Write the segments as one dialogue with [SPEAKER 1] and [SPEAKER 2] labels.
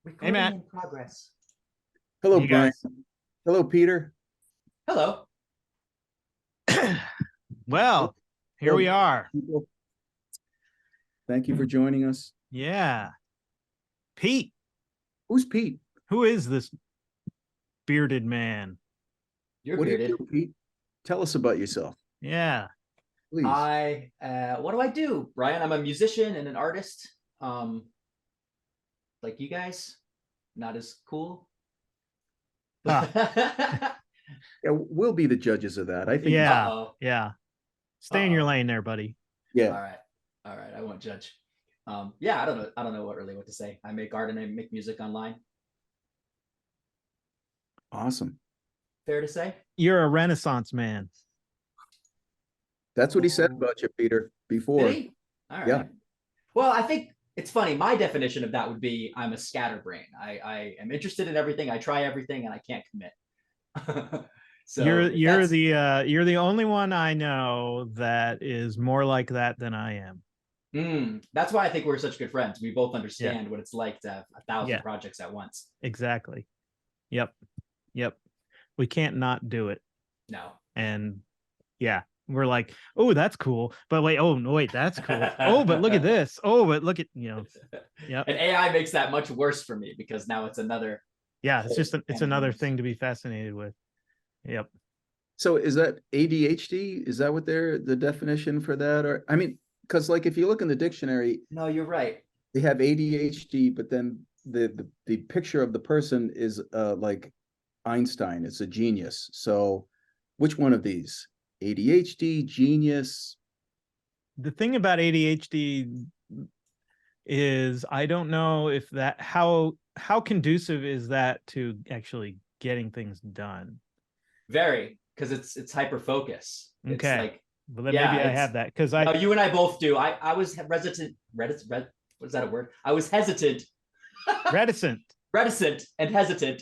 [SPEAKER 1] Hey,
[SPEAKER 2] Recording
[SPEAKER 1] Matt.
[SPEAKER 2] in progress.
[SPEAKER 3] Hello,
[SPEAKER 1] Hey,
[SPEAKER 3] Brian.
[SPEAKER 1] guys.
[SPEAKER 3] Hello, Peter.
[SPEAKER 2] Hello.
[SPEAKER 1] Well, here we
[SPEAKER 3] Hello,
[SPEAKER 1] are.
[SPEAKER 3] people. Thank you for joining us.
[SPEAKER 1] Yeah. Pete,
[SPEAKER 3] Who's Pete?
[SPEAKER 1] who is this bearded man?
[SPEAKER 2] You're
[SPEAKER 3] What do you
[SPEAKER 2] bearded.
[SPEAKER 3] do, Pete? Tell us about yourself,
[SPEAKER 1] Yeah.
[SPEAKER 3] please.
[SPEAKER 2] What do I do, Bryan? I'm a musician and an artist. Like you guys, not as cool.
[SPEAKER 1] Huh.
[SPEAKER 3] Yeah, we'll be the judges of that. I think.
[SPEAKER 1] Yeah.
[SPEAKER 2] Uh-oh.
[SPEAKER 1] Yeah. Stay in your
[SPEAKER 2] Uh-oh.
[SPEAKER 1] lane there, buddy.
[SPEAKER 3] Yeah.
[SPEAKER 2] All right. All right. I won't judge. Yeah, I don't know. I don't know what to say. I make art and I make music online.
[SPEAKER 3] Awesome.
[SPEAKER 2] Fair to say?
[SPEAKER 1] You're a Renaissance man.
[SPEAKER 3] That's what he said
[SPEAKER 2] Oh.
[SPEAKER 3] about you, Peter,
[SPEAKER 2] Did
[SPEAKER 3] before.
[SPEAKER 2] he? All right.
[SPEAKER 3] Yeah.
[SPEAKER 2] Well, I think it's funny. My definition of that would be I'm a scatterbrain. I am interested in everything. I try everything and I can't commit.
[SPEAKER 1] You're
[SPEAKER 2] So if
[SPEAKER 1] you're
[SPEAKER 2] that's
[SPEAKER 1] the you're the only one I know that is more like that than I am.
[SPEAKER 2] that's why I think we're such good friends. We both
[SPEAKER 1] Yeah.
[SPEAKER 2] understand what it's like to have 1,000
[SPEAKER 1] Yeah.
[SPEAKER 2] projects at once.
[SPEAKER 1] Exactly. Yep. Yep. We can't not do it.
[SPEAKER 2] No.
[SPEAKER 1] And yeah, we're like, oh, that's cool. But wait, oh no, wait, that's cool. Oh, but look at this. Oh, but look at yep.
[SPEAKER 2] And AI makes that much worse for me because now it's another
[SPEAKER 1] Yeah, it's just it's
[SPEAKER 2] can of
[SPEAKER 1] another
[SPEAKER 2] worms.
[SPEAKER 1] thing to be fascinated with. Yep.
[SPEAKER 3] So is that ADHD? Is that what the definition for that? Or I mean, because like if you look in the dictionary,
[SPEAKER 2] No, you're right.
[SPEAKER 3] they have ADHD, but then the picture of the person is like Einstein. It's a genius. So which one of these? ADHD, genius?
[SPEAKER 1] The thing about ADHD is I don't know if that how conducive is that to actually getting things done.
[SPEAKER 2] Very, because it's hyper focus. It's
[SPEAKER 1] Okay.
[SPEAKER 2] like
[SPEAKER 1] Well, then
[SPEAKER 2] yeah,
[SPEAKER 1] maybe I
[SPEAKER 2] it's
[SPEAKER 1] have that because
[SPEAKER 2] no,
[SPEAKER 1] I
[SPEAKER 2] you and I both do. I was reticent. What is that a word? I was hesitant,
[SPEAKER 1] reticent.
[SPEAKER 2] reticent, and hesitant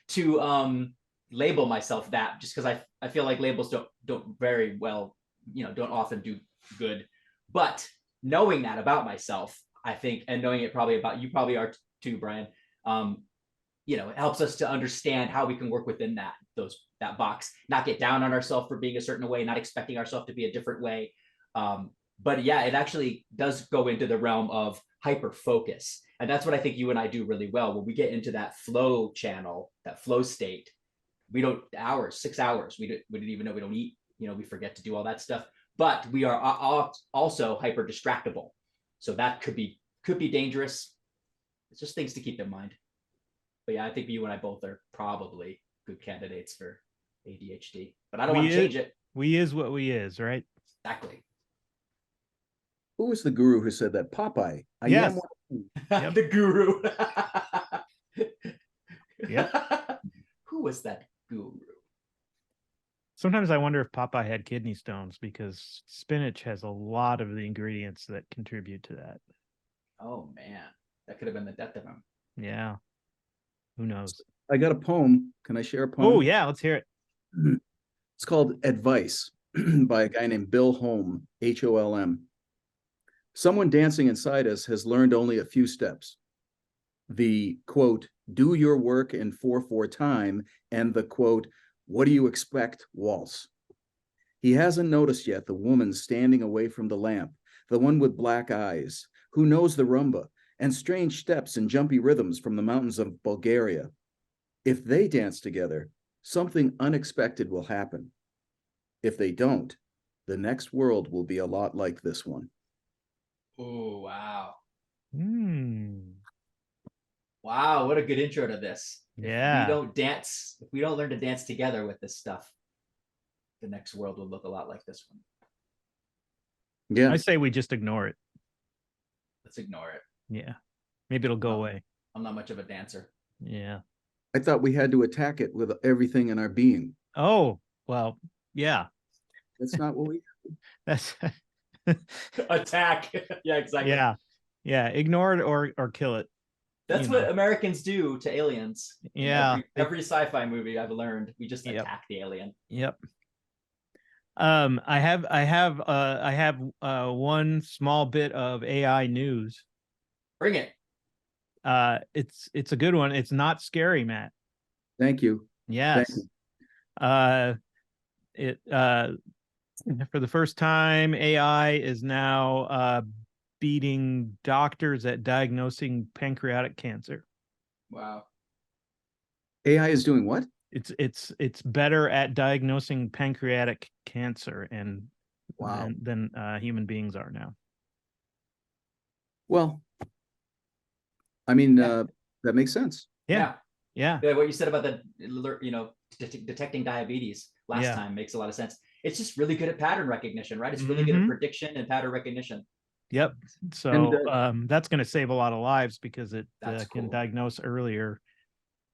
[SPEAKER 2] to label myself that, just because I feel like labels don't very well, don't often do good. But knowing that about myself, I think, and knowing it probably about you, probably are too, Bryan. It helps us to understand how we can work within that box, not get down on ourselves for being a certain way, not expecting ourselves to be a different way. But yeah, it actually does go into the realm of hyper focus. And that's what I think you and I do really well. When we get into that flow channel, that flow state, we don't 6 hours. We didn't even know we don't eat. We forget to do all that stuff. But we are also hyper distractible. So that could be dangerous. It's just things to keep in mind. But yeah, I think you and I both are probably good candidates for ADHD. But I don't want to change it.
[SPEAKER 1] We is what we is, right?
[SPEAKER 2] Exactly.
[SPEAKER 3] Who was the guru who said that? Popeye. I
[SPEAKER 1] Yes.
[SPEAKER 3] am one.
[SPEAKER 1] Yep.
[SPEAKER 2] The guru.
[SPEAKER 1] Yep.
[SPEAKER 2] Who was that guru?
[SPEAKER 1] Sometimes I wonder if Popeye had kidney stones because spinach has a lot of the ingredients that contribute to that.
[SPEAKER 2] Oh man, that could have been the death of him.
[SPEAKER 1] Yeah. Who knows?
[SPEAKER 3] I got a poem. Can I share a poem?
[SPEAKER 1] Oh yeah, let's hear it.
[SPEAKER 3] It's called Advice by a guy named Bill Holm, Holm. Someone dancing inside us has learned only a few steps. The quote, do your work in 4/4 time, and the quote, what do you expect waltz. He hasn't noticed yet the woman standing away from the lamp, the one with black eyes, who knows the rumba and strange steps and jumpy rhythms from the mountains of Bulgaria. If they dance together, something unexpected will happen. If they don't, the next world will be a lot like this one.
[SPEAKER 2] Oh wow.
[SPEAKER 1] Hmm.
[SPEAKER 2] Wow, what a good intro to this.
[SPEAKER 1] Yeah.
[SPEAKER 2] If we don't learn to dance together with this stuff, the next world will look a lot like this one.
[SPEAKER 3] Yeah.
[SPEAKER 1] I say we just ignore it.
[SPEAKER 2] Let's ignore it.
[SPEAKER 1] Yeah. Maybe it'll go away.
[SPEAKER 2] I'm not much of a dancer.
[SPEAKER 1] Yeah.
[SPEAKER 3] I thought we had to attack it with everything in our being.
[SPEAKER 1] Oh, well, yeah.
[SPEAKER 3] That's not what we
[SPEAKER 1] That's
[SPEAKER 2] Attack. Yeah, exactly.
[SPEAKER 1] yeah. Yeah. Ignore it or kill it.
[SPEAKER 2] That's what Americans do to aliens.
[SPEAKER 1] Yeah.
[SPEAKER 2] Every sci-fi movie I've learned, we just
[SPEAKER 1] Yep.
[SPEAKER 2] attack the alien.
[SPEAKER 1] Yep. I have one small bit of AI news.
[SPEAKER 2] Bring it.
[SPEAKER 1] It's a good one. It's not scary, Matt.
[SPEAKER 3] Thank you.
[SPEAKER 1] Yes.
[SPEAKER 3] Thank you.
[SPEAKER 1] It for the first time, AI is now beating doctors at diagnosing pancreatic cancer.
[SPEAKER 2] Wow.
[SPEAKER 3] AI is doing what?
[SPEAKER 1] It's better at diagnosing pancreatic cancer and
[SPEAKER 3] Wow.
[SPEAKER 1] than human beings are now.
[SPEAKER 3] Well, I mean,
[SPEAKER 2] Yeah.
[SPEAKER 3] that makes sense.
[SPEAKER 1] Yeah.
[SPEAKER 2] Yeah. What you said about the, you know, detecting diabetes last time makes a lot of sense. It's just really good at pattern recognition, right? It's really good at prediction and pattern recognition.
[SPEAKER 1] Yep. So that's going to save a lot of lives because it can diagnose earlier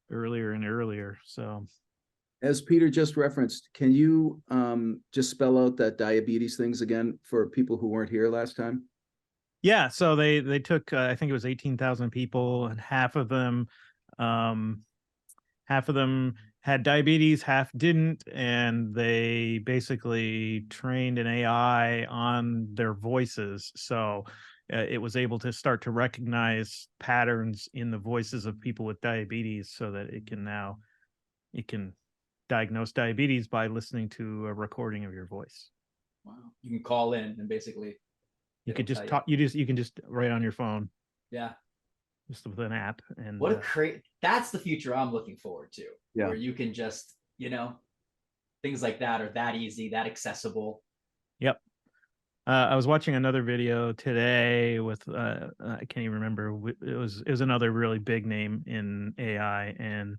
[SPEAKER 1] and earlier. So
[SPEAKER 3] as Peter just referenced, can you just spell out that diabetes things again for people who weren't here last time?
[SPEAKER 1] Yeah, so they took I think it was 18,000 people, and half of them had diabetes, half didn't, and they basically trained an AI on their voices, so it was able to start to recognize patterns in the voices of people with diabetes, so that it can diagnose diabetes by listening to a recording of your voice.
[SPEAKER 2] Wow. You can call in and basically
[SPEAKER 1] you could just talk. You can just write on your phone.
[SPEAKER 2] Yeah.
[SPEAKER 1] Just with an app. And
[SPEAKER 2] what a that's the future I'm looking forward to.
[SPEAKER 3] Yeah.
[SPEAKER 2] Where you can just, you know, things like that are that easy, that accessible.
[SPEAKER 1] Yep. I was watching another video today with I can't even remember. It was another really big name in AI, and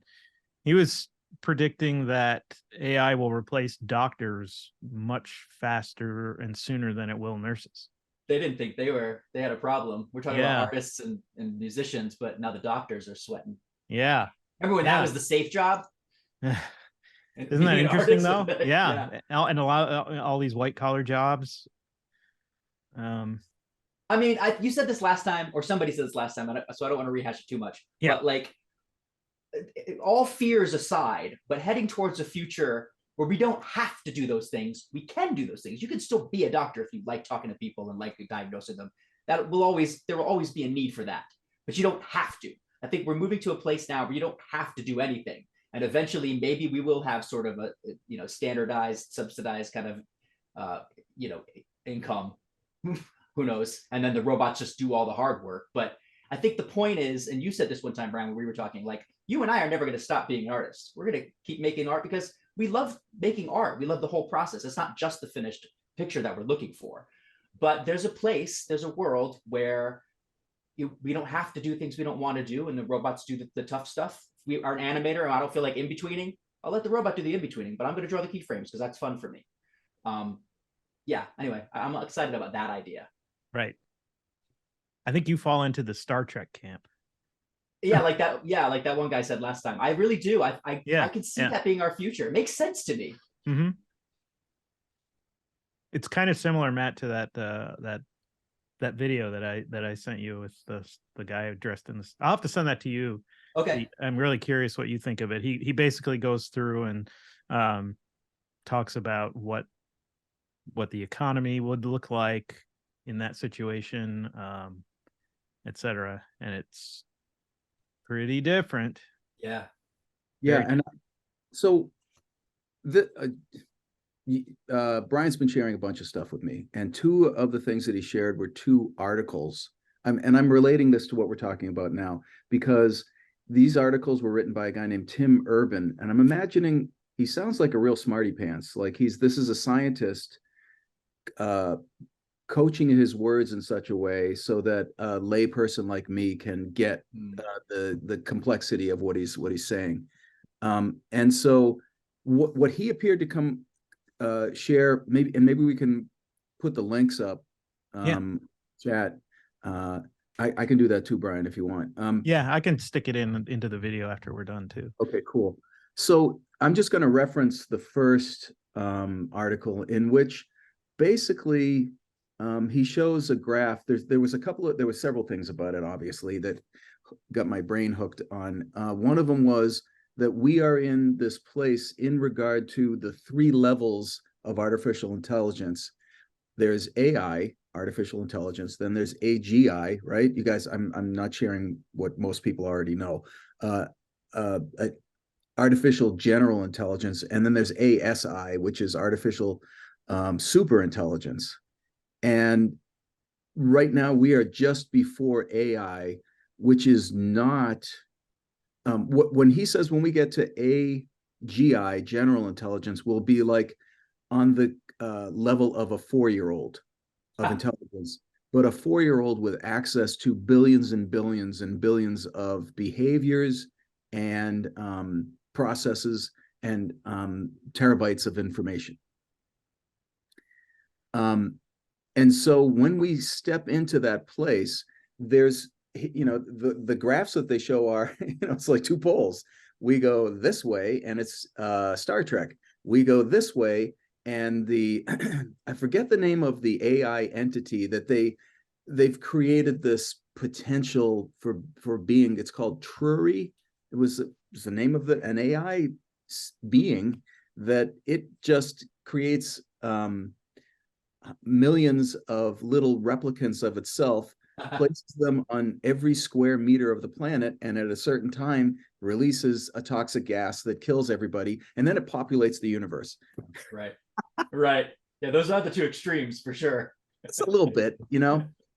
[SPEAKER 1] he was predicting that AI will replace doctors much faster and sooner than it will nurses.
[SPEAKER 2] They didn't think they had a problem. We're talking about artists and musicians, but now the doctors are sweating.
[SPEAKER 1] Yeah.
[SPEAKER 2] Remember when that was the safe job?
[SPEAKER 1] Isn't that interesting though? Yeah. And a lot of all these white collar jobs.
[SPEAKER 2] I mean, you said this last time, or somebody said this last time, so I don't want to rehash it too much.
[SPEAKER 1] Yeah.
[SPEAKER 2] But like, all fears aside, but heading towards a future where we don't have to do those things, we can do those things. You can still be a doctor if you like talking to people and like diagnosing them. There will always be a need for that, but you don't have to. I think we're moving to a place now where you don't have to do anything, and eventually maybe we will have sort of a, you know, standardized, subsidized kind of you know, income. Who knows? And then the robots just do all the hard work. But I think the point is, and you said this one time, Bryan, when we were talking, like, you and I are never going to stop being artists. We're going to keep making art because we love making art. We love the whole process. It's not just the finished picture that we're looking for. But there's a world where we don't have to do things we don't want to do, and the robots do the tough stuff. If we are an animator and I don't feel like in-betweening, I'll let the robot do the in-betweening, but I'm going to draw the keyframes because that's fun for me. Yeah, anyway, I'm excited about that idea.
[SPEAKER 1] Right. I think you fall into the Star Trek camp.
[SPEAKER 2] Yeah, like that. Yeah, like that one guy said last time. I really do. I can see that being our future. It makes sense to me.
[SPEAKER 1] Mm-hmm. It's kind of similar, Matt, to that video that I sent you with the guy dressed in this. I'll have to send that to you.
[SPEAKER 2] Okay.
[SPEAKER 1] I'm really curious what you think of it. He basically goes through and talks about what the economy would look like in that situation, etc. And it's pretty different.
[SPEAKER 2] Yeah.
[SPEAKER 3] Yeah. And so Bryan's been sharing a bunch of stuff with me, and two of the things that he shared were two articles. And I'm relating this to what we're talking about now, because these articles were written by a guy named Tim Urban, and I'm imagining he sounds like a real smarty pants. Like this is a scientist coaching his words in such a way so that a layperson like me can get the complexity of what he's saying. And so what he appeared to come share, maybe we can put the links up, chat. I can do that too, Bryan, if you want.
[SPEAKER 1] Yeah, I can stick it into the video after we're done too.
[SPEAKER 3] Okay, cool. So I'm just going to reference the first article, in which basically he shows a graph. There were several things about it, obviously, that got my brain hooked on. One of them was that we are in this place in regard to the three levels of artificial intelligence there's AI, artificial intelligence, then there's AGI, right? You guys, I'm not sharing what most people already know. Artificial general intelligence, and then there's ASI, which is artificial super intelligence. And right now we are just before AI, which is not when he says when we get to AGI, general intelligence, will be like on the level of a 4-year-old of intelligence, but a 4-year-old with access to billions and billions and billions of behaviors and processes and terabytes of information. And so when we step into that place, there's, the graphs that they show are, it's like two poles. We go this way and it's Star Trek. We go this way and the, I forget the name of the AI entity that they've created this potential for being, it's called Trury. It was the name of an AI being that it just creates millions of little replicants of itself, places them on every square meter of the planet, and at a certain time releases a toxic gas that kills everybody, and then it populates the universe.
[SPEAKER 2] Right. Right. Yeah, those are the two extremes for sure.
[SPEAKER 3] It's a little bit,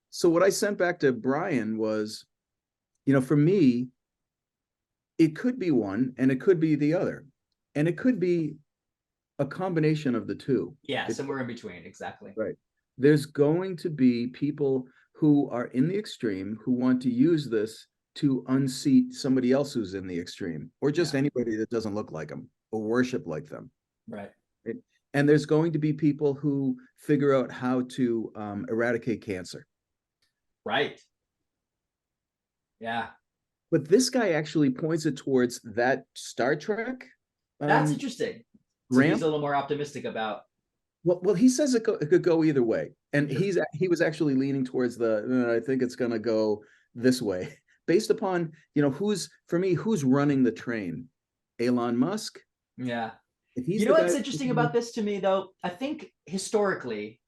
[SPEAKER 3] So what I sent back to Bryan was, for me, it could be one and it could be the other. And it could be a combination of the two.
[SPEAKER 2] Yeah, somewhere in between, exactly.
[SPEAKER 3] Right. There's going to be people who are in the extreme who want to use this to unseat somebody else who's in the extreme, or just anybody that doesn't look like them or worship like them.
[SPEAKER 2] Right.
[SPEAKER 3] And there's going to be people who figure out how to eradicate cancer.
[SPEAKER 2] Right. Yeah.
[SPEAKER 3] But this guy actually points it towards that Star Trek.
[SPEAKER 2] That's interesting. So he's a little more optimistic about.
[SPEAKER 3] Well, he says it could go either way, and he was actually leaning towards I think it's going to go this way, based upon who's running the train, Elon Musk.
[SPEAKER 2] Yeah. What's interesting about this to me though? I think historically,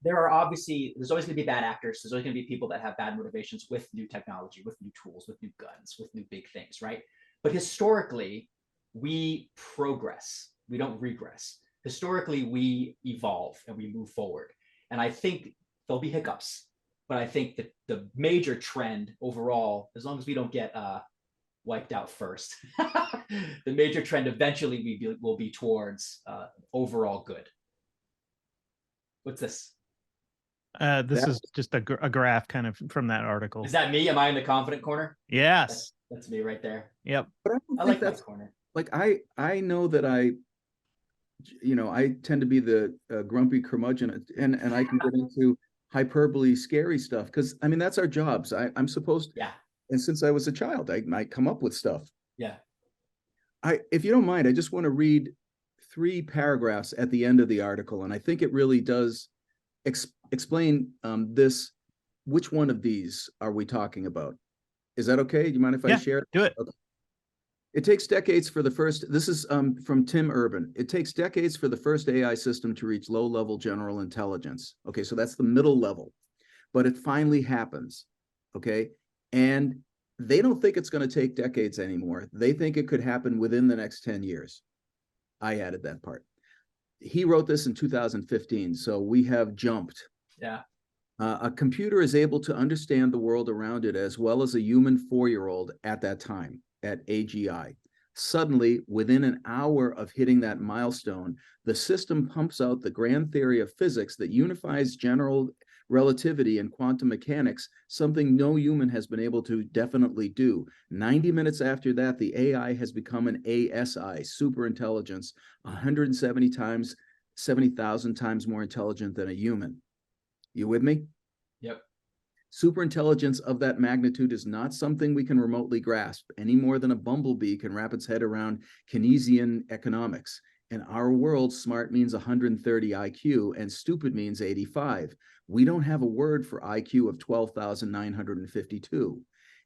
[SPEAKER 2] there's always going to be bad actors. There's always going to be people that have bad motivations with new technology, with new tools, with new guns, with new big things, right? But historically, we progress. We don't regress. Historically, we evolve and we move forward. And I think there'll be hiccups, but I think that the major trend overall, as long as we don't get wiped out first, the major trend eventually will be towards overall good. What's this?
[SPEAKER 1] This is just a graph kind of from that article.
[SPEAKER 2] Is that me? Am I in the confident corner?
[SPEAKER 1] Yes.
[SPEAKER 2] That's me right there.
[SPEAKER 1] Yep.
[SPEAKER 3] But
[SPEAKER 2] I like that corner.
[SPEAKER 3] Like I know that I tend to be the grumpy curmudgeon, and I can get into hyperbole, scary stuff, because I mean that's our jobs. I'm supposed to.
[SPEAKER 2] Yeah.
[SPEAKER 3] And since I was a child, I come up with stuff.
[SPEAKER 2] Yeah.
[SPEAKER 3] If you don't mind, I just want to read 3 paragraphs at the end of the article, and I think it really does explain this. Which one of these are we talking about? Is that okay? Do you mind if I share?
[SPEAKER 1] Do it.
[SPEAKER 3] Okay. It takes decades for the first, this is from Tim Urban. It takes decades for the first AI system to reach low-level general intelligence. Okay, so that's the middle level, but it finally happens, okay? And they don't think it's going to take decades anymore. They think it could happen within the next 10 years. I added that part. He wrote this in 2015, so we have jumped.
[SPEAKER 2] Yeah.
[SPEAKER 3] A computer is able to understand the world around it as well as a human 4-year-old at that time, at AGI. Suddenly, within an hour of hitting that milestone, the system pumps out the grand theory of physics that unifies general relativity and quantum mechanics, something no human has been able to definitely do. 90 minutes after that, the AI has become an ASI, super intelligence, 70,000 times more intelligent than a human. You with me?
[SPEAKER 2] Yep.
[SPEAKER 3] Superintelligence of that magnitude is not something we can remotely grasp any more than a bumblebee can wrap its head around Keynesian economics. In our world, smart means 130 IQ and stupid means 85. We don't have a word for IQ of 12,952.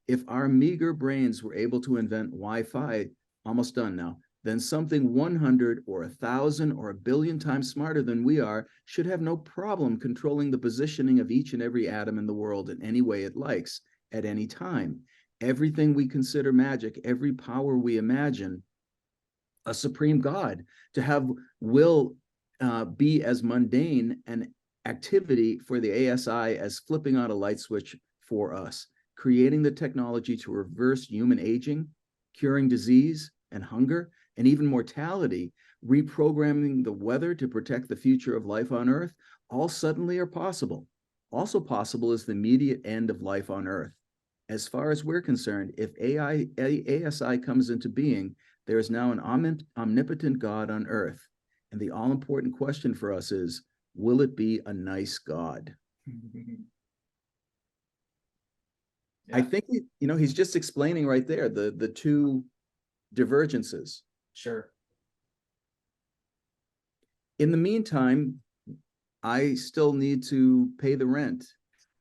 [SPEAKER 3] If our meager brains were able to invent Wi-Fi, almost done now, then something 100 or 1,000 or 1,000,000,000 times smarter than we are should have no problem controlling the positioning of each and every atom in the world in any way it likes at any time. Everything we consider magic, every power we imagine, a supreme God, to have will be as mundane an activity for the ASI as flipping on a light switch for us, creating the technology to reverse human aging, curing disease and hunger, and even mortality, reprogramming the weather to protect the future of life on Earth, all suddenly are possible. Also possible is the immediate end of life on Earth. As far as we're concerned, if ASI comes into being, there is now an omnipotent God on Earth. And the all-important question for us is, will it be a nice God? Yeah. I think, he's just explaining right there the two divergences.
[SPEAKER 2] Sure.
[SPEAKER 3] In the meantime, I still need to pay the rent.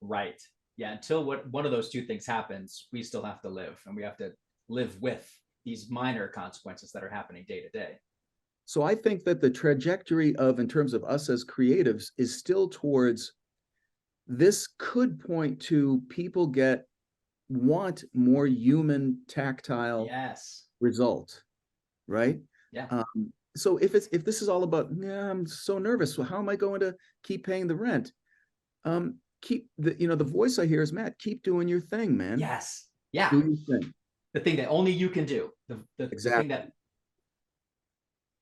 [SPEAKER 2] Right. Yeah. Until one of those two things happens, we still have to live, and we have to live with these minor consequences that are happening day to day.
[SPEAKER 3] So I think that the trajectory in terms of us as creatives, is still towards, this could point to people want more human, tactile result, right?
[SPEAKER 2] Yeah.
[SPEAKER 3] So if this is all about, I'm so nervous, so how am I going to keep paying the rent? Keep the voice I hear is, Matt, keep doing your thing, man.
[SPEAKER 2] Yes. Yeah.
[SPEAKER 3] Do your thing.
[SPEAKER 2] The thing that only you can do.
[SPEAKER 3] Exactly.
[SPEAKER 2] The thing that.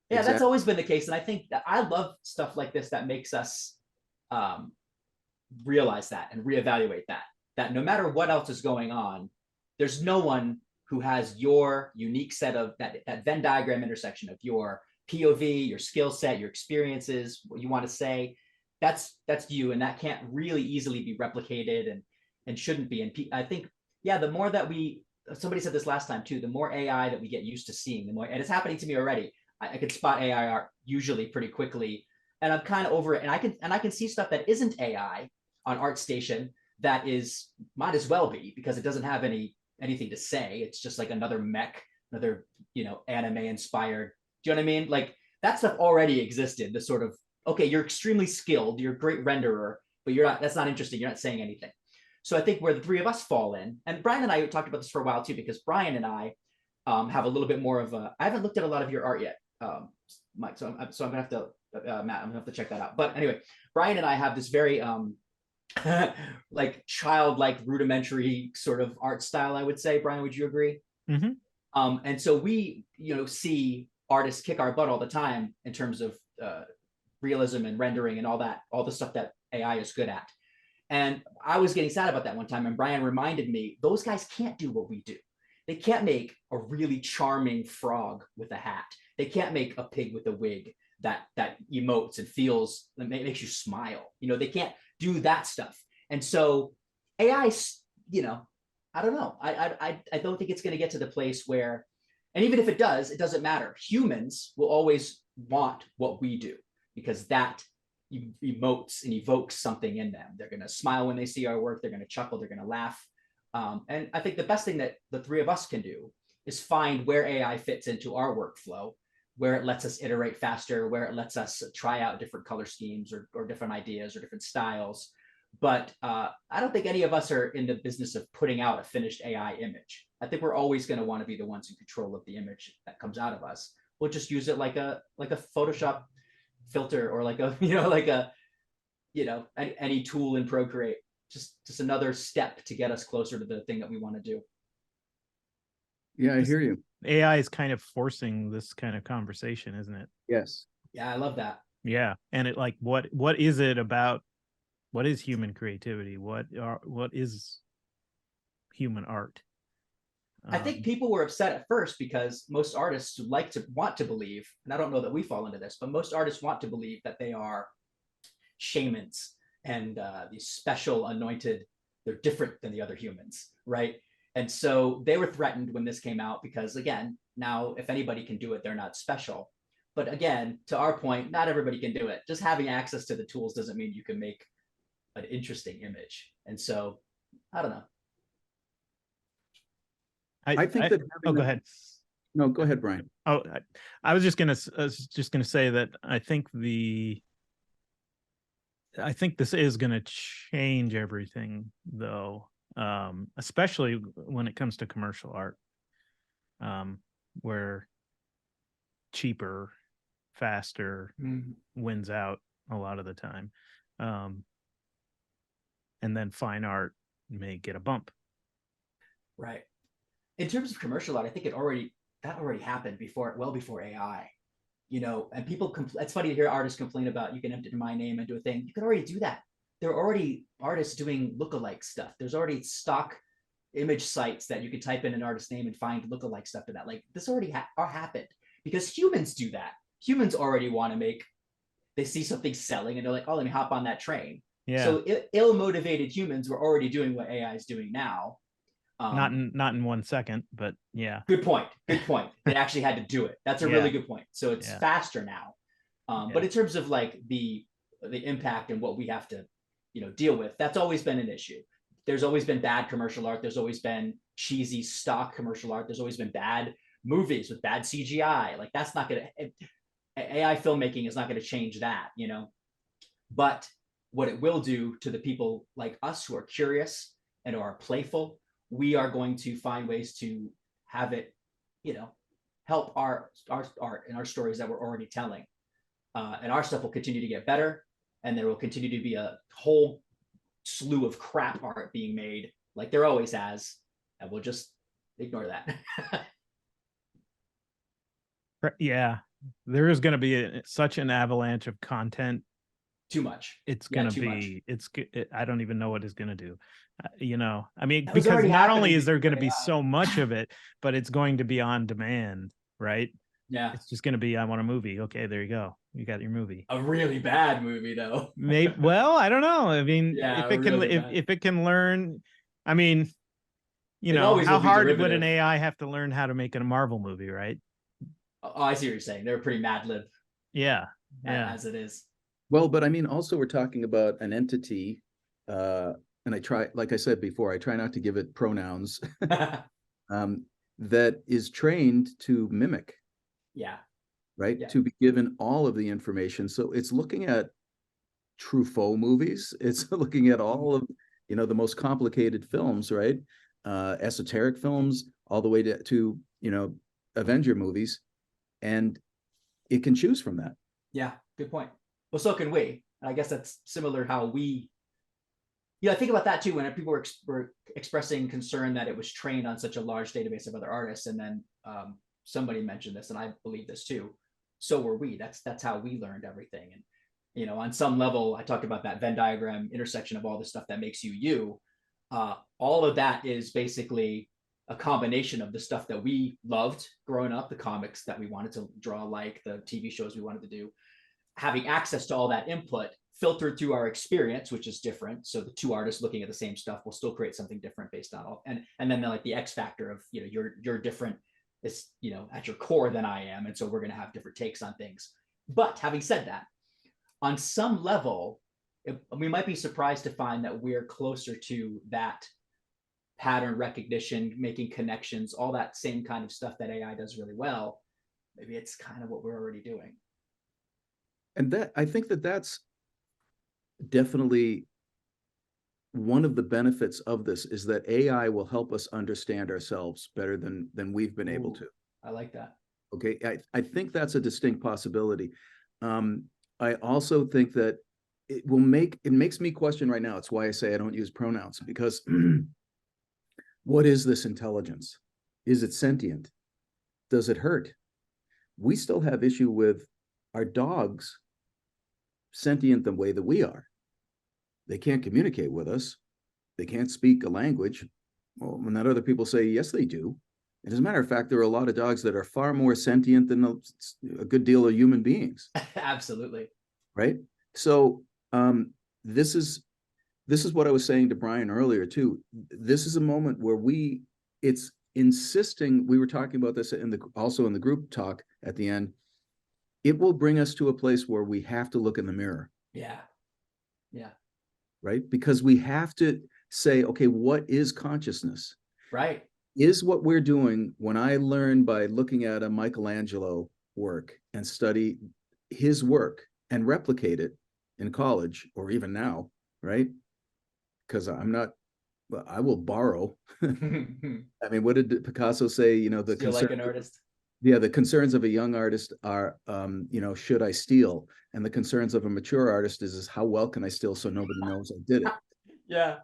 [SPEAKER 2] Yeah, that's always been the case, and I think that I love stuff like this that makes us realize that and reevaluate that no matter what else is going on, there's no one who has your unique set of that Venn diagram intersection of your POV, your skill set, your experiences, what you want to say. That's you, and that can't really easily be replicated and shouldn't be. And I think, the more that somebody said this last time too, the more AI that we get used to seeing, the more, and it's happening to me already. I can spot AI art usually pretty quickly, and I'm kind of over it. And I can see stuff that isn't AI on ArtStation that might as well be, because it doesn't have anything to say. It's just like another mech, another anime inspired. Do you know what I mean? Like, that stuff already existed. The sort of, okay, you're extremely skilled, you're a great renderer, but that's not interesting. You're not saying anything. So I think where the three of us fall in, and Bryan and I talked about this for a while too, because Bryan and I have a little bit more of I haven't looked at a lot of your art yet, Mike. So I'm gonna have to, Matt, I'm gonna have to check that out. But anyway, Bryan and I have this very like childlike, rudimentary sort of art style, I would say. Bryan, would you agree?
[SPEAKER 1] Mm-hmm.
[SPEAKER 2] And so we, see artists kick our butt all the time in terms of realism and rendering and all the stuff that AI is good at. And I was getting sad about that one time, and Bryan reminded me, those guys can't do what we do. They can't make a really charming frog with a hat. They can't make a pig with a wig that emotes and feels, that makes you smile. They can't do that stuff. And so AI, I don't know. I don't think it's going to get to the place where, and even if it does, it doesn't matter. Humans will always want what we do, because that emotes and evokes something in them. They're going to smile when they see our work. They're going to chuckle. They're going to laugh. And I think the best thing that the three of us can do is find where AI fits into our workflow, where it lets us iterate faster, where it lets us try out different color schemes or different ideas or different styles. But I don't think any of us are in the business of putting out a finished AI image. I think we're always going to want to be the ones in control of the image that comes out of us. We'll just use it like a Photoshop filter, or like any tool in Procreate. Just another step to get us closer to the thing that we want to do.
[SPEAKER 3] Yeah, I hear you.
[SPEAKER 1] AI is kind of forcing this kind of conversation, isn't it?
[SPEAKER 3] Yes.
[SPEAKER 2] Yeah, I love that.
[SPEAKER 1] Yeah, and it, like, what is it about? What is human creativity? What is human art?
[SPEAKER 2] I think people were upset at first because most artists want to believe, and I don't know that we fall into this, but most artists want to believe that they are shamans and these special anointed, they're different than the other humans, right? And so they were threatened when this came out, because again, now if anybody can do it, they're not special. But again, to our point, not everybody can do it. Just having access to the tools doesn't mean you can make an interesting image. And so, I don't know.
[SPEAKER 3] I think that
[SPEAKER 1] go ahead.
[SPEAKER 3] No, go ahead, Bryan.
[SPEAKER 1] Oh, I was just gonna say that I think this is gonna change everything, though, especially when it comes to commercial art, where cheaper, faster wins out a lot of the time, and then fine art may get a bump.
[SPEAKER 2] Right. In terms of commercial art, I think that already happened well before AI. And people it's funny to hear artists complain about you can enter my name and do a thing. You can already do that. There are already artists doing lookalike stuff. There's already stock image sites that you could type in an artist's name and find lookalike stuff to that. Like, this already happened, because humans do that. Humans already want to they see something selling and they're like, oh, let me hop on that train.
[SPEAKER 1] Yeah.
[SPEAKER 2] So ill-motivated humans were already doing what AI is doing now.
[SPEAKER 1] Not in 1 second, but yeah.
[SPEAKER 2] Good point. They actually had to do it. That's a really good point. So it's faster now. But in terms of like the impact and what we have to, deal with, that's always been an issue. There's always been bad commercial art. There's always been cheesy stock commercial art. There's always been bad movies with bad CGI. Like, that's not AI filmmaking is not going to change that, But what it will do to the people like us who are curious and who are playful, we are going to find ways to have it, help our art and our stories that we're already telling. And our stuff will continue to get better, and there will continue to be a whole slew of crap art being made, like there always has, and we'll just ignore that.
[SPEAKER 1] Yeah, there is going to be such an avalanche of content.
[SPEAKER 2] Too much.
[SPEAKER 1] It's going to be, I don't even know what it's going to do. I mean,
[SPEAKER 2] That was
[SPEAKER 1] because
[SPEAKER 2] already
[SPEAKER 1] not only
[SPEAKER 2] happening
[SPEAKER 1] is there going to
[SPEAKER 2] before
[SPEAKER 1] be
[SPEAKER 2] AI.
[SPEAKER 1] so much of it, but it's going to be on demand, right?
[SPEAKER 2] Yeah.
[SPEAKER 1] It's just going to be, I want a movie. Okay, there you go. You got your movie.
[SPEAKER 2] A really bad movie, though.
[SPEAKER 1] Maybe. Well, I don't know. I mean,
[SPEAKER 2] Yeah,
[SPEAKER 1] if it can,
[SPEAKER 2] really
[SPEAKER 1] if it can learn, I mean,
[SPEAKER 2] always
[SPEAKER 1] how
[SPEAKER 2] will be
[SPEAKER 1] hard would
[SPEAKER 2] derivative.
[SPEAKER 1] an AI have to learn how to make a Marvel movie, right?
[SPEAKER 2] Oh, I see what you're saying. They're pretty Mad Lib.
[SPEAKER 1] Yeah.
[SPEAKER 2] As it is.
[SPEAKER 3] Well, but I mean, also we're talking about an entity, and like I said before, I try not to give it pronouns, that is trained to mimic.
[SPEAKER 2] Yeah.
[SPEAKER 3] Right.
[SPEAKER 2] Yeah.
[SPEAKER 3] To be given all of the information. So it's looking at Truffaut movies. It's looking at all of, the most complicated films, right? Esoteric films, all the way to Avenger movies. And it can choose from that.
[SPEAKER 2] Yeah, good point. Well, so can we. I guess that's similar how we. I think about that too when people were expressing concern that it was trained on such a large database of other artists, and then somebody mentioned this, and I believe this too. So were we. That's how we learned everything. And on some level, I talked about that Venn diagram intersection of all the stuff that makes you. All of that is basically a combination of the stuff that we loved growing up, the comics that we wanted to draw, like the TV shows we wanted to do, having access to all that input filtered through our experience, which is different. So the two artists looking at the same stuff will still create something different based on all, and then like the X factor of, you're different, is, at your core than I am. And so we're going to have different takes on things. But having said that, on some level, we might be surprised to find that we're closer to that pattern recognition, making connections, all that same kind of stuff that AI does really well. Maybe it's kind of what we're already doing.
[SPEAKER 3] And I think that's definitely one of the benefits of this, is that AI will help us understand ourselves better than we've been able to.
[SPEAKER 2] I like that.
[SPEAKER 3] Okay, I think that's a distinct possibility. I also think that it makes me question right now. It's why I say I don't use pronouns, because what is this intelligence? Is it sentient? Does it hurt? We still have issue with our dogs sentient the way that we are. They can't communicate with us. They can't speak a language. Well, when that other people say, yes, they do. And as a matter of fact, there are a lot of dogs that are far more sentient than a good deal of human beings.
[SPEAKER 2] Absolutely.
[SPEAKER 3] Right. So this is what I was saying to Bryan earlier too. This is a moment where it's insisting. We were talking about this also in the group talk at the end. It will bring us to a place where we have to look in the mirror.
[SPEAKER 2] Yeah. Yeah.
[SPEAKER 3] Right. Because we have to say, okay, what is consciousness?
[SPEAKER 2] Right.
[SPEAKER 3] is what we're doing when I learn by looking at a Michelangelo work and study his work and replicate it in college or even now, right? Because I'm not, I will borrow. I mean, what did Picasso say? You know, the
[SPEAKER 2] Feel like an artist.
[SPEAKER 3] yeah, the concerns of a young artist are, you know, should I steal? And the concerns of a mature artist is how well can I steal so nobody knows I did it?
[SPEAKER 2] Yeah.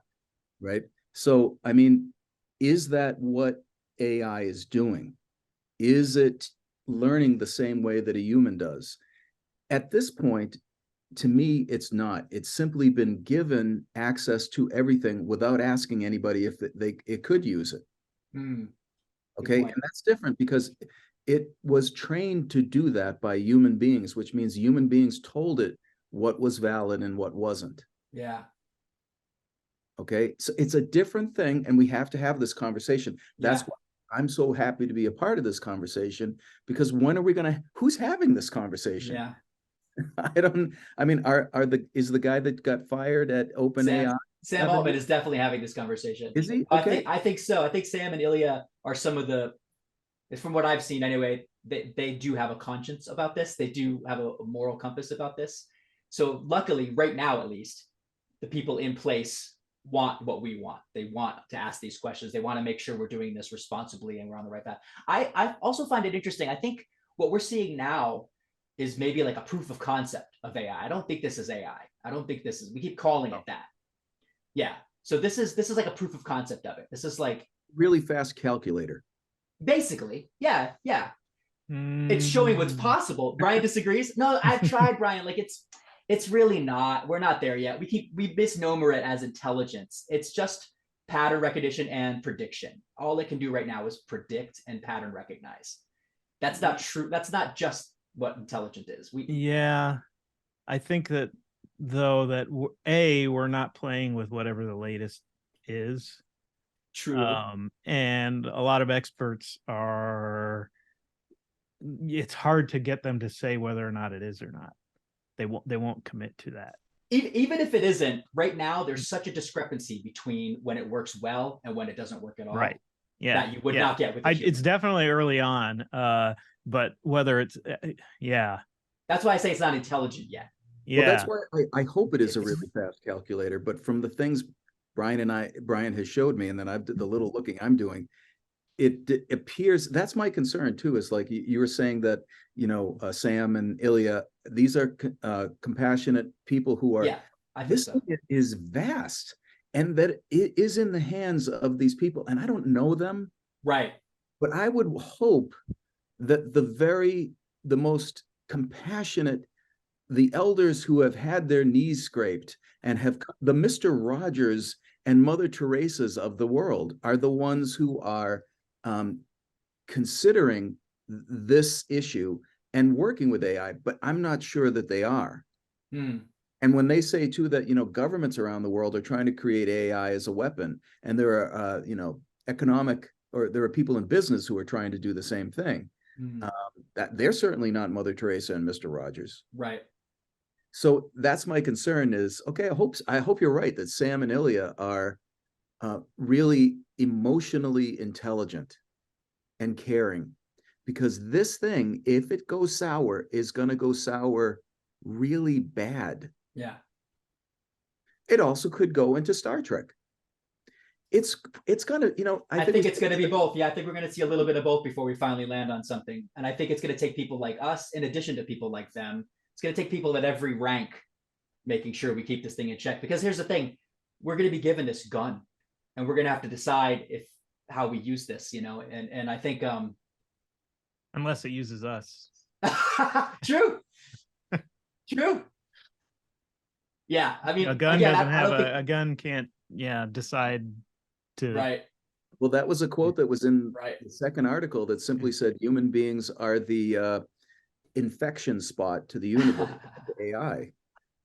[SPEAKER 3] Right. So, I mean, is that what AI is doing? Is it learning the same way that a human does? At this point, to me, it's not. It's simply been given access to everything without asking anybody if it could use it.
[SPEAKER 2] Hmm.
[SPEAKER 3] Okay. And that's different because it was trained to do that by human beings, which means human beings told it what was valid and what wasn't.
[SPEAKER 2] Yeah.
[SPEAKER 3] Okay. So it's a different thing. And we have to have this conversation. That's
[SPEAKER 2] Yeah.
[SPEAKER 3] why I'm so happy to be a part of this conversation, because when are we going to, who's having this conversation?
[SPEAKER 2] Yeah.
[SPEAKER 3] I mean, is the guy that got fired at OpenAI?
[SPEAKER 2] Sam Altman is definitely having this conversation.
[SPEAKER 3] Is he? Okay.
[SPEAKER 2] I think so. I think Sam and Ilya are some of the, from what I've seen anyway, they do have a conscience about this. They do have a moral compass about this. So luckily, right now at least, the people in place want what we want. They want to ask these questions. They want to make sure we're doing this responsibly and we're on the right path. I also find it interesting. I think what we're seeing now is maybe like a proof of concept of AI. I don't think this is AI. I don't think this is, we keep calling it that. Yeah. So this is like a proof of concept of it. This is like
[SPEAKER 3] really fast calculator.
[SPEAKER 2] Basically. Yeah. Yeah. It's showing what's possible. Bryan disagrees. No, I've tried, Bryan. Like it's really not. We're not there yet. We misnomer it as intelligence. It's just pattern recognition and prediction. All it can do right now is predict and pattern recognize. That's not true. That's not just what intelligent is.
[SPEAKER 1] Yeah, I think that though that we're not playing with whatever the latest is.
[SPEAKER 2] True.
[SPEAKER 1] And a lot of experts it's hard to get them to say whether or not it is or not. They won't commit to that.
[SPEAKER 2] Even if it isn't, right now there's such a discrepancy between when it works well and when it doesn't work at all.
[SPEAKER 1] Right. Yeah.
[SPEAKER 2] That you would not get with
[SPEAKER 1] it's definitely early on. But whether it's yeah.
[SPEAKER 2] That's why I say it's not intelligent yet.
[SPEAKER 3] Yeah. Well, that's why I hope it is a really fast calculator. But from the things Bryan has showed me, and then I've did the little looking I'm doing, it appears, that's my concern too, is like you were saying that, you know, Sam and Ilya, these are compassionate people who are,
[SPEAKER 2] I think so.
[SPEAKER 3] Is vast, and that it is in the hands of these people, and I don't know them.
[SPEAKER 2] Right.
[SPEAKER 3] But I would hope that the most compassionate, the elders who have had their knees scraped and have the Mr. Rogers and Mother Teresa's of the world are the ones who are considering this issue and working with AI, but I'm not sure that they are. And when they say too that, you know, governments around the world are trying to create AI as a weapon, and there are, you know, there are people in business who are trying to do the same thing. That they're certainly not Mother Teresa and Mr. Rogers.
[SPEAKER 2] Right.
[SPEAKER 3] So that's my concern is, okay, I hope you're right that Sam and Ilya are really emotionally intelligent and caring, because this thing, if it goes sour, is going to go sour really bad.
[SPEAKER 2] Yeah.
[SPEAKER 3] It also could go into Star Trek. It's gonna, you know,
[SPEAKER 2] I think it's gonna be both. Yeah, I think we're gonna see a little bit of both before we finally land on something. And I think it's gonna take people like us, in addition to people like them. It's gonna take people at every rank making sure we keep this thing in check. Because here's the thing, we're gonna be given this gun, and we're gonna have to decide how we use this, you know. And I think
[SPEAKER 1] unless it uses us.
[SPEAKER 2] True. True. Yeah, I mean,
[SPEAKER 1] a gun doesn't have a gun can't decide to.
[SPEAKER 2] Right.
[SPEAKER 3] Well, that was a quote that was in the second article that simply said human beings are the infection spot to the universe, the AI.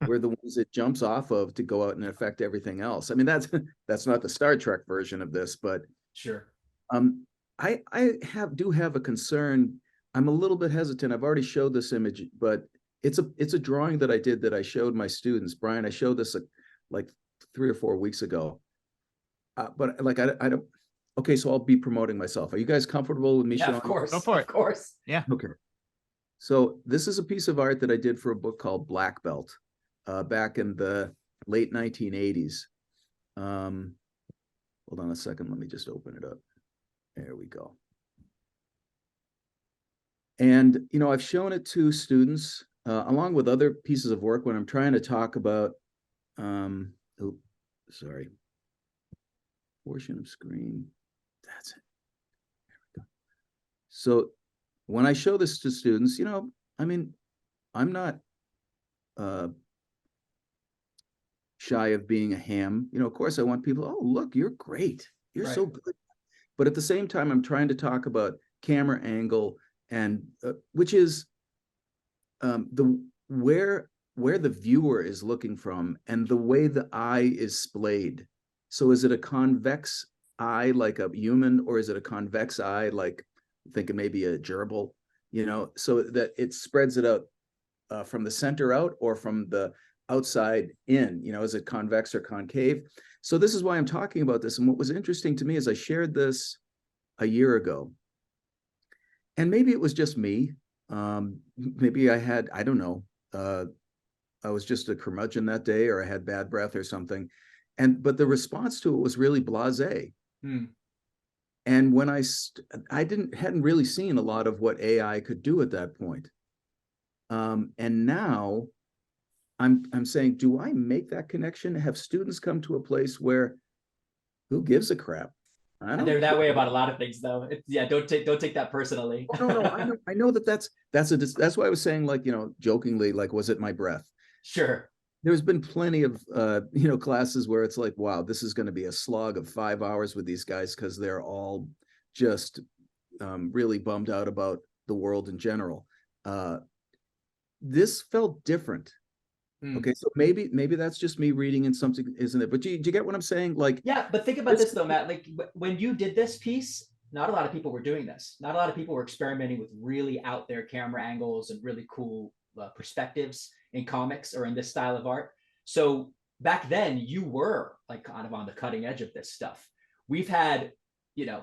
[SPEAKER 3] We're the ones it jumps off of to go out and affect everything else. I mean, that's not the Star Trek version of this, but
[SPEAKER 2] sure.
[SPEAKER 3] I do have a concern. I'm a little bit hesitant. I've already showed this image, but it's a drawing that I did that I showed my students. Bryan, I showed this like 3 or 4 weeks ago. But like I don't Okay, so I'll be promoting myself. Are you guys comfortable with me
[SPEAKER 2] Yeah,
[SPEAKER 3] showing?
[SPEAKER 2] of course.
[SPEAKER 1] Go for it.
[SPEAKER 2] Of course.
[SPEAKER 1] Yeah.
[SPEAKER 3] Okay. So this is a piece of art that I did for a book called Black Belt back in the late 1980s. Hold on a second. Let me just open it up. There we go. And, you know, I've shown it to students along with other pieces of work when I'm trying to talk about, sorry, portion of screen. That's it. There we go. So when I show this to students, you know, I mean, I'm not shy of being a ham. You know, of course, I want people, oh, look, you're great. You're so good. But at the same time, I'm trying to talk about camera angle and which is the where the viewer is looking from and the way the eye is splayed. So is it a convex eye like a human, or is it a convex eye like thinking maybe a gerbil? You know, so that it spreads it out from the center out or from the outside in. You know, is it convex or concave? So this is why I'm talking about this. And what was interesting to me is I shared this a year ago, and maybe it was just me. Maybe I don't know. I was just a curmudgeon that day, or I had bad breath or something. But the response to it was really blasé. And when I hadn't really seen a lot of what AI could do at that point. And now I'm saying, do I make that connection? Have students come to a place where who gives a crap?
[SPEAKER 2] And they're that way about a lot of things, though. Yeah, don't take that personally.
[SPEAKER 3] No, I know that's why I was saying, like, you know, jokingly, like, was it my breath?
[SPEAKER 2] Sure.
[SPEAKER 3] There's been plenty of you know, classes where it's like, wow, this is going to be a slog of 5 hours with these guys because they're all just really bummed out about the world in general. This felt different. Okay, so maybe that's just me reading in something, isn't it? But do you get what I'm saying? Like,
[SPEAKER 2] yeah, but think about this though, Matt. Like when you did this piece, not a lot of people were doing this. Not a lot of people were experimenting with really out there camera angles and really cool perspectives in comics or in this style of art. So back then, you were like kind of on the cutting edge of this stuff. We've had, you know,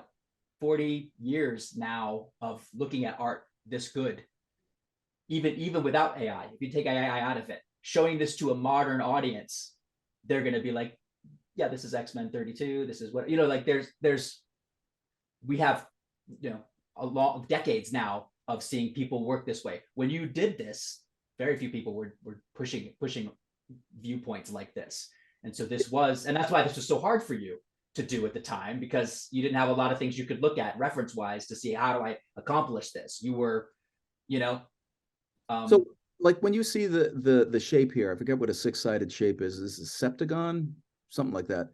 [SPEAKER 2] 40 years now of looking at art this good, even without AI. If you take AI out of it, showing this to a modern audience, they're going to be like, yeah, this is X-Men 32. This is what, you know, like we have, you know, a long decades now of seeing people work this way. When you did this, very few people were pushing viewpoints like this. And so that's why this was so hard for you to do at the time, because you didn't have a lot of things you could look at reference wise to see, how do I accomplish this? You were, you know.
[SPEAKER 3] So like when you see the shape here, I forget what a 6-sided shape is. This is septagon, something like that.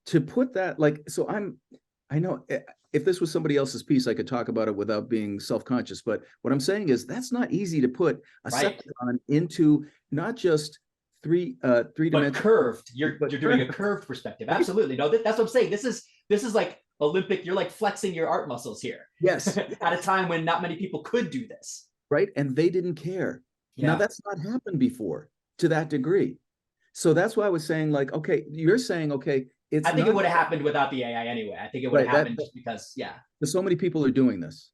[SPEAKER 3] To put that, like, so I know if this was somebody else's piece, I could talk about it without being self-conscious. But what I'm saying is that's not easy to put a septagon into not just three-dimensional,
[SPEAKER 2] but curved. You're doing a curved perspective. Absolutely. No, that's what I'm saying. This is like Olympic. You're like flexing your art muscles here.
[SPEAKER 3] Yes.
[SPEAKER 2] At a time when not many people could do this. Right.
[SPEAKER 3] And they didn't care. Yeah. Now that's not happened before to that degree. So that's why I was saying, like, okay, you're saying, okay,
[SPEAKER 2] I think it would have happened without the AI anyway. I think it would have happened just because, yeah.
[SPEAKER 3] So many people are doing this.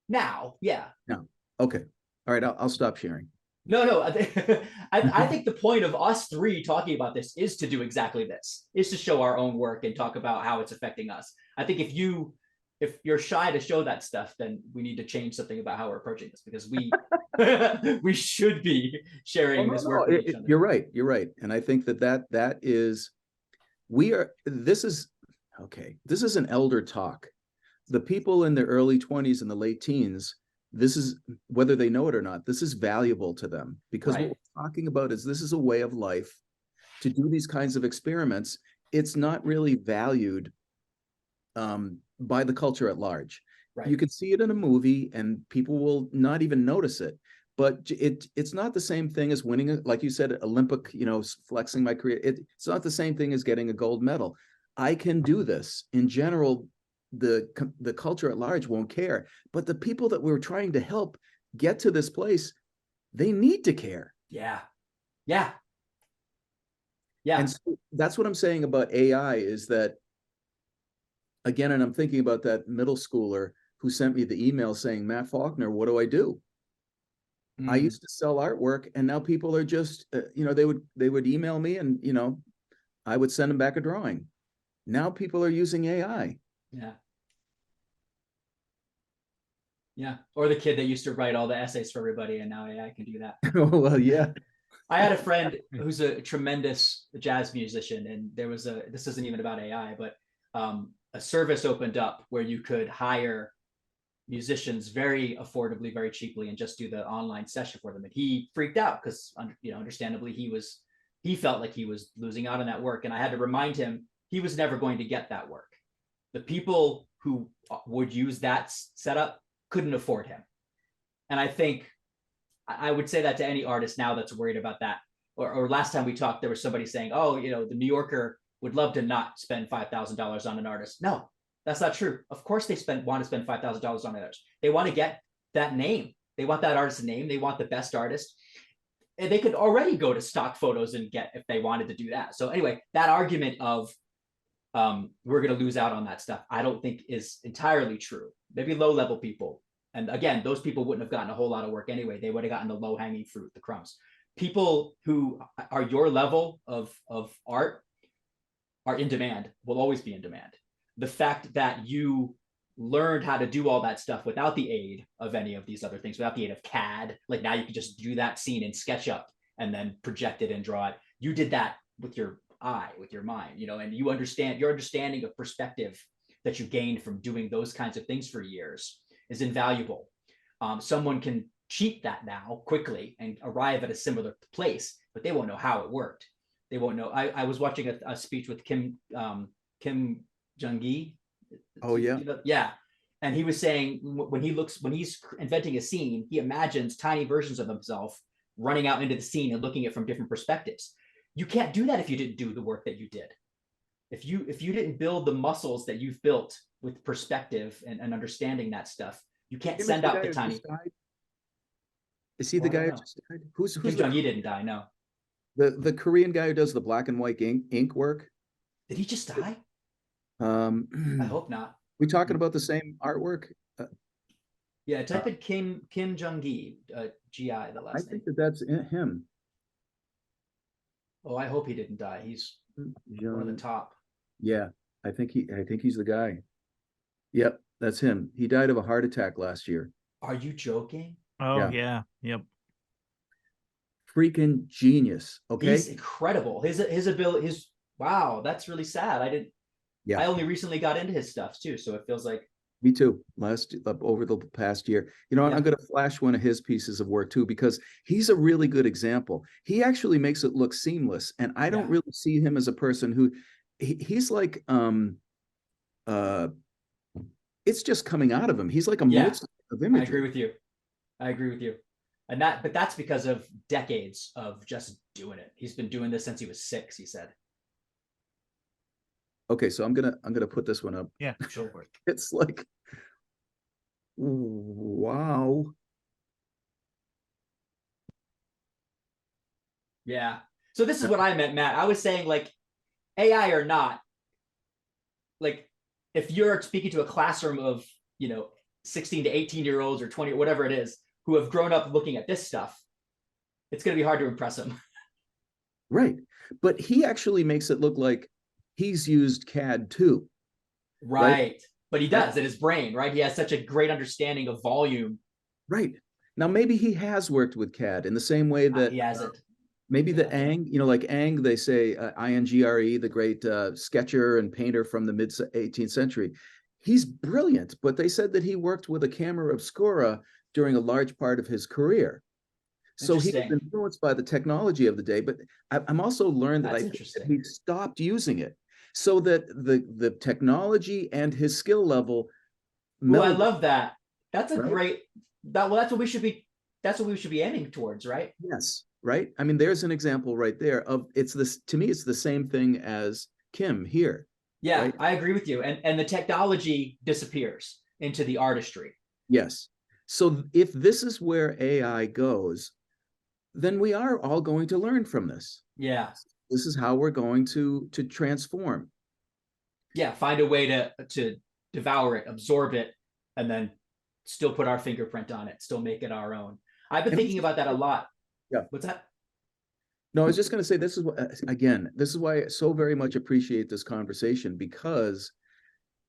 [SPEAKER 2] Now, yeah.
[SPEAKER 3] Now, okay. All right, I'll stop sharing.
[SPEAKER 2] No, I think the point of us three talking about this is to do exactly this, is to show our own work and talk about how it's affecting us. I think if you're shy to show that stuff, then we need to change something about how we're approaching this, because we should be sharing this work with each other.
[SPEAKER 3] You're right. And I think that is, this is an elder talk. The people in their early 20s and the late teens, this is, whether they know it or not, this is valuable to them, because what we're talking about is this is a way of life to do these kinds of experiments. It's not really valued by the culture at large. You could see it in a movie and people will not even notice it, but it's not the same thing as winning, like you said, Olympic, you know, flexing my career. It's not the same thing as getting a gold medal. I can do this. In general, the culture at large won't care, but the people that we're trying to help get to this place, they need to care.
[SPEAKER 2] Yeah.
[SPEAKER 3] And so that's what I'm saying about AI, is that again, and I'm thinking about that middle schooler who sent me the email saying, Matt Faulkner, what do I do? I used to sell artwork, and now people are just, they would email me, and I would send them back a drawing. Now people are using AI.
[SPEAKER 2] Yeah. Yeah. Or the kid that used to write all the essays for everybody, and now AI can do that.
[SPEAKER 3] Well, yeah.
[SPEAKER 2] I had a friend who's a tremendous jazz musician, and there was this isn't even about AI, but a service opened up where you could hire musicians very affordably, very cheaply, and just do the online session for them. And he freaked out because, understandably, he felt like he was losing out on that work. And I had to remind him he was never going to get that work. The people who would use that setup couldn't afford him. And I think I would say that to any artist now that's worried about that. Or last time we talked, there was somebody saying, oh, the New Yorker would love to not spend $5,000 on an artist. No, that's not true. Of course they want to spend $5,000 on an artist. They want to get that name. They want that artist's name. They want the best artist. And they could already go to stock photos and get, if they wanted to do that. So anyway, that argument of we're going to lose out on that stuff, I don't think is entirely true. Maybe low-level people. And again, those people wouldn't have gotten a whole lot of work anyway. They would have gotten the low-hanging fruit, the crumbs. People who are your level of art are in demand, will always be in demand. The fact that you learned how to do all that stuff without the aid of any of these other things, without the aid of CAD, like now you can just do that scene in SketchUp and then project it and draw it. You did that with your eye, with your mind, and you understand, your understanding of perspective that you gained from doing those kinds of things for years is invaluable. Someone can cheat that now quickly and arrive at a similar place, but they won't know how it worked. They won't know. I was watching a speech with Kim Jong-gi.
[SPEAKER 3] Oh yeah.
[SPEAKER 2] Yeah. And he was saying when he's inventing a scene, he imagines tiny versions of himself running out into the scene and looking at it from different perspectives. You can't do that if you didn't do the work that you did. If you didn't build the muscles that you've built with perspective and understanding that stuff, you can't send out the tiny.
[SPEAKER 3] Is he the guy who just died? Who's
[SPEAKER 2] Kim Jong-gi didn't die? No.
[SPEAKER 3] The Korean guy who does the black and white ink work?
[SPEAKER 2] Did he just die? I hope not.
[SPEAKER 3] We talking about the same artwork?
[SPEAKER 2] Yeah, type in Kim Jong-gi, G-I, the last name.
[SPEAKER 3] I think that's him.
[SPEAKER 2] Oh, I hope he didn't die. He's one of the top.
[SPEAKER 3] Yeah, I think he's the guy. Yep, that's him. He died of a heart attack last year.
[SPEAKER 2] Are you joking?
[SPEAKER 1] Oh yeah. Yep.
[SPEAKER 3] Freaking genius. Okay.
[SPEAKER 2] He's incredible. His ability, wow, that's really sad. I only recently got into his stuff too, so it feels like.
[SPEAKER 3] Me too. Over the past year, I'm going to flash one of his pieces of work too, because he's a really good example. He actually makes it look seamless, and I don't really see him as a person who he's like, it's just coming out of him. He's like a Mozart of imagery.
[SPEAKER 2] I agree with you. And that's because of decades of just doing it. He's been doing this since he was 6, he said.
[SPEAKER 3] Okay, so I'm gonna put this one up.
[SPEAKER 1] Yeah, sure.
[SPEAKER 3] It's like, wow.
[SPEAKER 2] Yeah. So this is what I meant, Matt. I was saying, like, AI or not, like, if you're speaking to a classroom of 16 to 18-year-olds or 20 or whatever it is who have grown up looking at this stuff, it's going to be hard to impress them.
[SPEAKER 3] Right. But he actually makes it look like he's used CAD too.
[SPEAKER 2] Right. But he does in his brain, right? He has such a great understanding of volume.
[SPEAKER 3] Right. Now, maybe he has worked with CAD in the same way that
[SPEAKER 2] he hasn't.
[SPEAKER 3] Maybe the Ang, like Ang, they say Ingre, the great sketcher and painter from the mid-18th century. He's brilliant, but they said that he worked with a camera obscura during a large part of his career. So he was influenced by the technology of the day, but I'm also learned that he stopped using it, so that the technology and his skill level.
[SPEAKER 2] Well, I love that. That's a great. That's what we should be. That's what we should be aiming towards, right?
[SPEAKER 3] Yes, right. I mean, there's an example right there of to me, it's the same thing as Kim here.
[SPEAKER 2] Yeah,
[SPEAKER 3] right?
[SPEAKER 2] I agree with you. And the technology disappears into the artistry.
[SPEAKER 3] Yes. So if this is where AI goes, then we are all going to learn from this.
[SPEAKER 2] Yeah.
[SPEAKER 3] This is how we're going to transform.
[SPEAKER 2] yeah, find a way to devour it, absorb it, and then still put our fingerprint on it, still make it our own. I've been thinking about that a lot.
[SPEAKER 3] Yeah.
[SPEAKER 2] What's that?
[SPEAKER 3] No, I was just going to say, this is what, again, this is why I so very much appreciate this conversation, because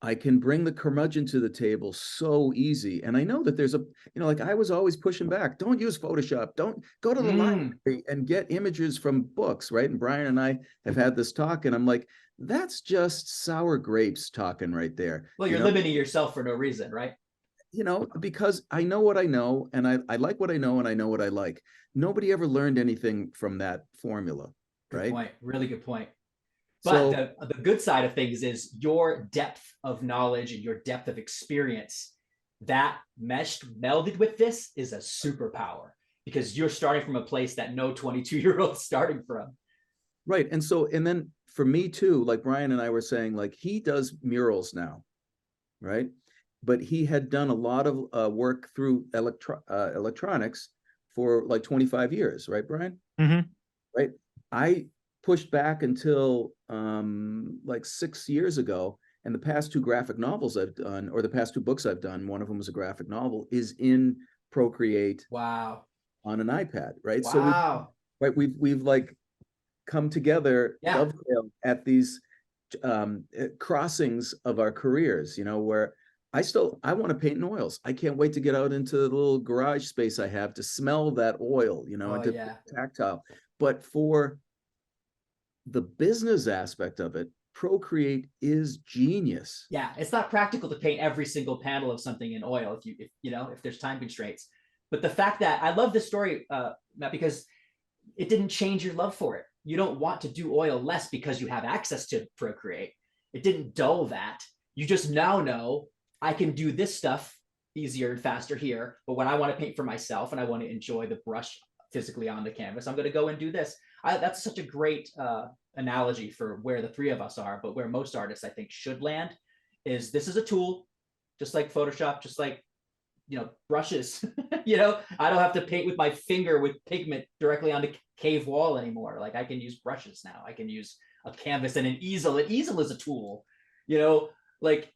[SPEAKER 3] I can bring the curmudgeon to the table so easy. And I know that there's a, like I was always pushing back. Don't use Photoshop. Don't go to the library and get images from books, right? And Bryan and I have had this talk, and I'm like, that's just sour grapes talking right there.
[SPEAKER 2] Well, you're limiting yourself for no reason, right?
[SPEAKER 3] Because I know what I know, and I like what I know, and I know what I like. Nobody ever learned anything from that formula, right?
[SPEAKER 2] Good point. Really good point. But
[SPEAKER 3] So,
[SPEAKER 2] the good side of things is your depth of knowledge and your depth of experience that melded with this is a superpower, because you're starting from a place that no 22-year-old's starting from.
[SPEAKER 3] right. And then for me too, like Bryan and I were saying, like he does murals now, right? But he had done a lot of work through electronics for like 25 years, right, Bryan?
[SPEAKER 1] Mm-hmm.
[SPEAKER 3] Right. I pushed back until like 6 years ago, and the past two graphic novels I've done, or the past two books I've done, one of them was a graphic novel, is in Procreate.
[SPEAKER 2] Wow.
[SPEAKER 3] On an iPad, right?
[SPEAKER 2] Wow.
[SPEAKER 3] So we've like come together, dovetail at these crossings of our careers, where I want to paint in oils. I can't wait to get out into the little garage space I have to smell that oil, and to tactile. But for the business aspect of it, Procreate is genius.
[SPEAKER 2] Yeah, it's not practical to paint every single panel of something in oil if there's time constraints. But the fact that I love this story, Matt, because it didn't change your love for it. You don't want to do oil less because you have access to Procreate. It didn't dull that. You just now know I can do this stuff easier and faster here. But when I want to paint for myself and I want to enjoy the brush physically on the canvas, I'm going to go and do this. That's such a great analogy for where the three of us are, but where most artists, I think, should land is this is a tool, just like Photoshop, just like, brushes. I don't have to paint with my finger with pigment directly on the cave wall anymore. Like I can use brushes now. I can use a canvas and an easel. An easel is a tool, like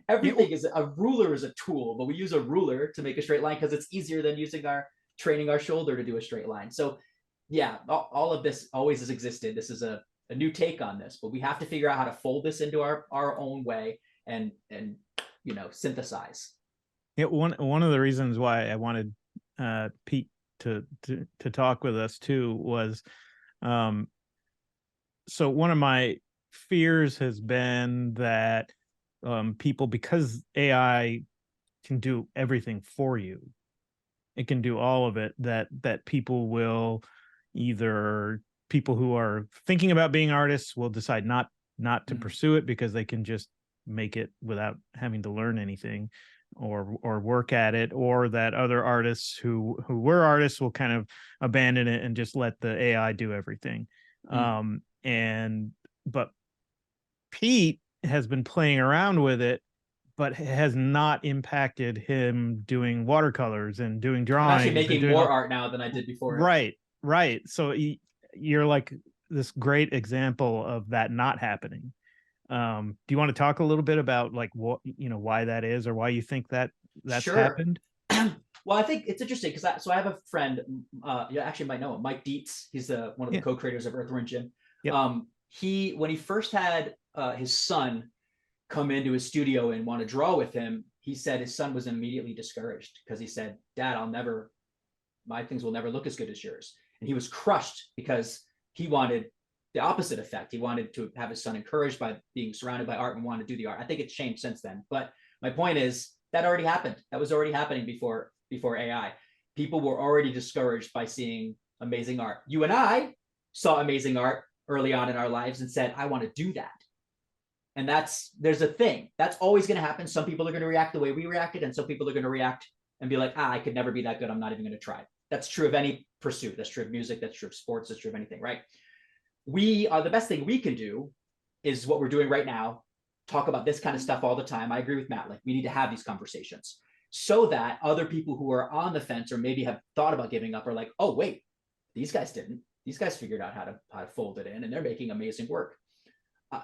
[SPEAKER 2] everything is a ruler is a tool, but we use a ruler to make a straight line because it's easier than training our shoulder to do a straight line. So yeah, all of this always has existed. This is a new take on this, but we have to figure out how to fold this into our own way and synthesize.
[SPEAKER 1] Yeah, one of the reasons why I wanted Pete to talk with us too was, so one of my fears has been that people, because AI can do everything for you, it can do all of it, that people will either, people who are thinking about being artists will decide not to pursue it because they can just make it without having to learn anything or work at it, or that other artists who were artists will kind of abandon it and just let the AI do everything. But Pete has been playing around with it, but has not impacted him doing watercolors and doing drawing.
[SPEAKER 2] I'm actually making more art now than I did before.
[SPEAKER 1] Right. So you're like this great example of that not happening. Do you want to talk a little bit about like what, why that is, or why you think that's happened?
[SPEAKER 2] Well, I think it's interesting because I have a friend, you actually might know him, Mike Dietz. He's one of the co-creators of Earthworm Jim.
[SPEAKER 1] Yep.
[SPEAKER 2] When he first had his son come into his studio and want to draw with him, he said his son was immediately discouraged because he said, "Dad, my things will never look as good as yours." And he was crushed because he wanted the opposite effect. He wanted to have his son encouraged by being surrounded by art and want to do the art. I think it's changed since then. But my point is that already happened. That was already happening before AI. People were already discouraged by seeing amazing art. You and I saw amazing art early on in our lives and said, "I want to do that." And there's a thing. That's always going to happen. Some people are going to react the way we reacted, and some people are going to react and be like, I could never be that good. I'm not even going to try. That's true of any pursuit. That's true of music. That's true of sports. That's true of anything, right? The best thing we can do is what we're doing right now, talk about this kind of stuff all the time. I agree with Matt. Like, we need to have these conversations so that other people who are on the fence or maybe have thought about giving up are like, oh, wait, these guys didn't. These guys figured out how to fold it in, and they're making amazing work.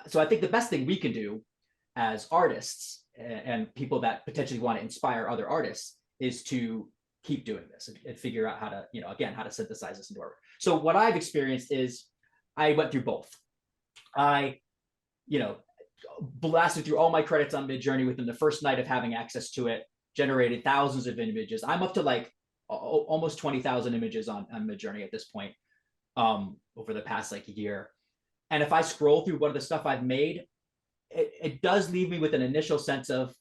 [SPEAKER 2] So I think the best thing we can do as artists and people that potentially want to inspire other artists is to keep doing this and figure out how to, again, how to synthesize this into art. So what I've experienced is I went through both. I, blasted through all my credits on Midjourney within the first night of having access to it, generated thousands of images. I'm up to like almost 20,000 images on Midjourney at this point, over the past like year. And if I scroll through what of the stuff I've made, it does leave me with an initial sense of,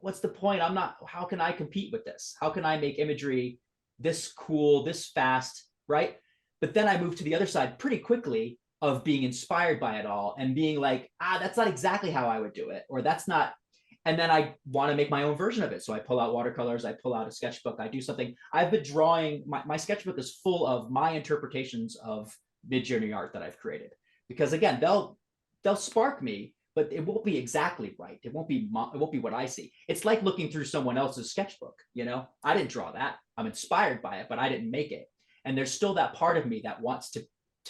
[SPEAKER 2] what's the point? How can I compete with this? How can I make imagery this cool, this fast, right? But then I moved to the other side pretty quickly of being inspired by it all and being like, that's not exactly how I would do it, or that's not. And then I want to make my own version of it. So I pull out watercolors, I pull out a sketchbook, I do something. I've been drawing, my sketchbook is full of my interpretations of Midjourney art that I've created. Because again, they'll spark me, but it won't be exactly right. It won't be what I see. It's like looking through someone else's sketchbook. I didn't draw that. I'm inspired by it, but I didn't make it. And there's still that part of me that wants to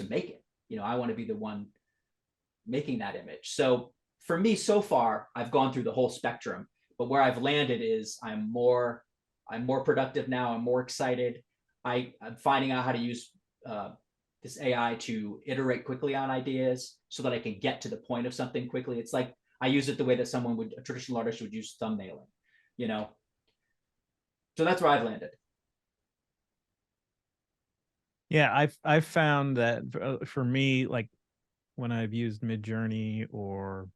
[SPEAKER 2] make it. I want to be the one making that image. So for me, so far, I've gone through the whole spectrum. But where I've landed is I'm more productive now. I'm more excited. I'm finding out how to use this AI to iterate quickly on ideas so that I can get to the point of something quickly. It's like I use it the way that a traditional artist would use thumbnailing, So that's where I've landed.
[SPEAKER 1] Yeah, I've found that for me, like when I've used Midjourney, or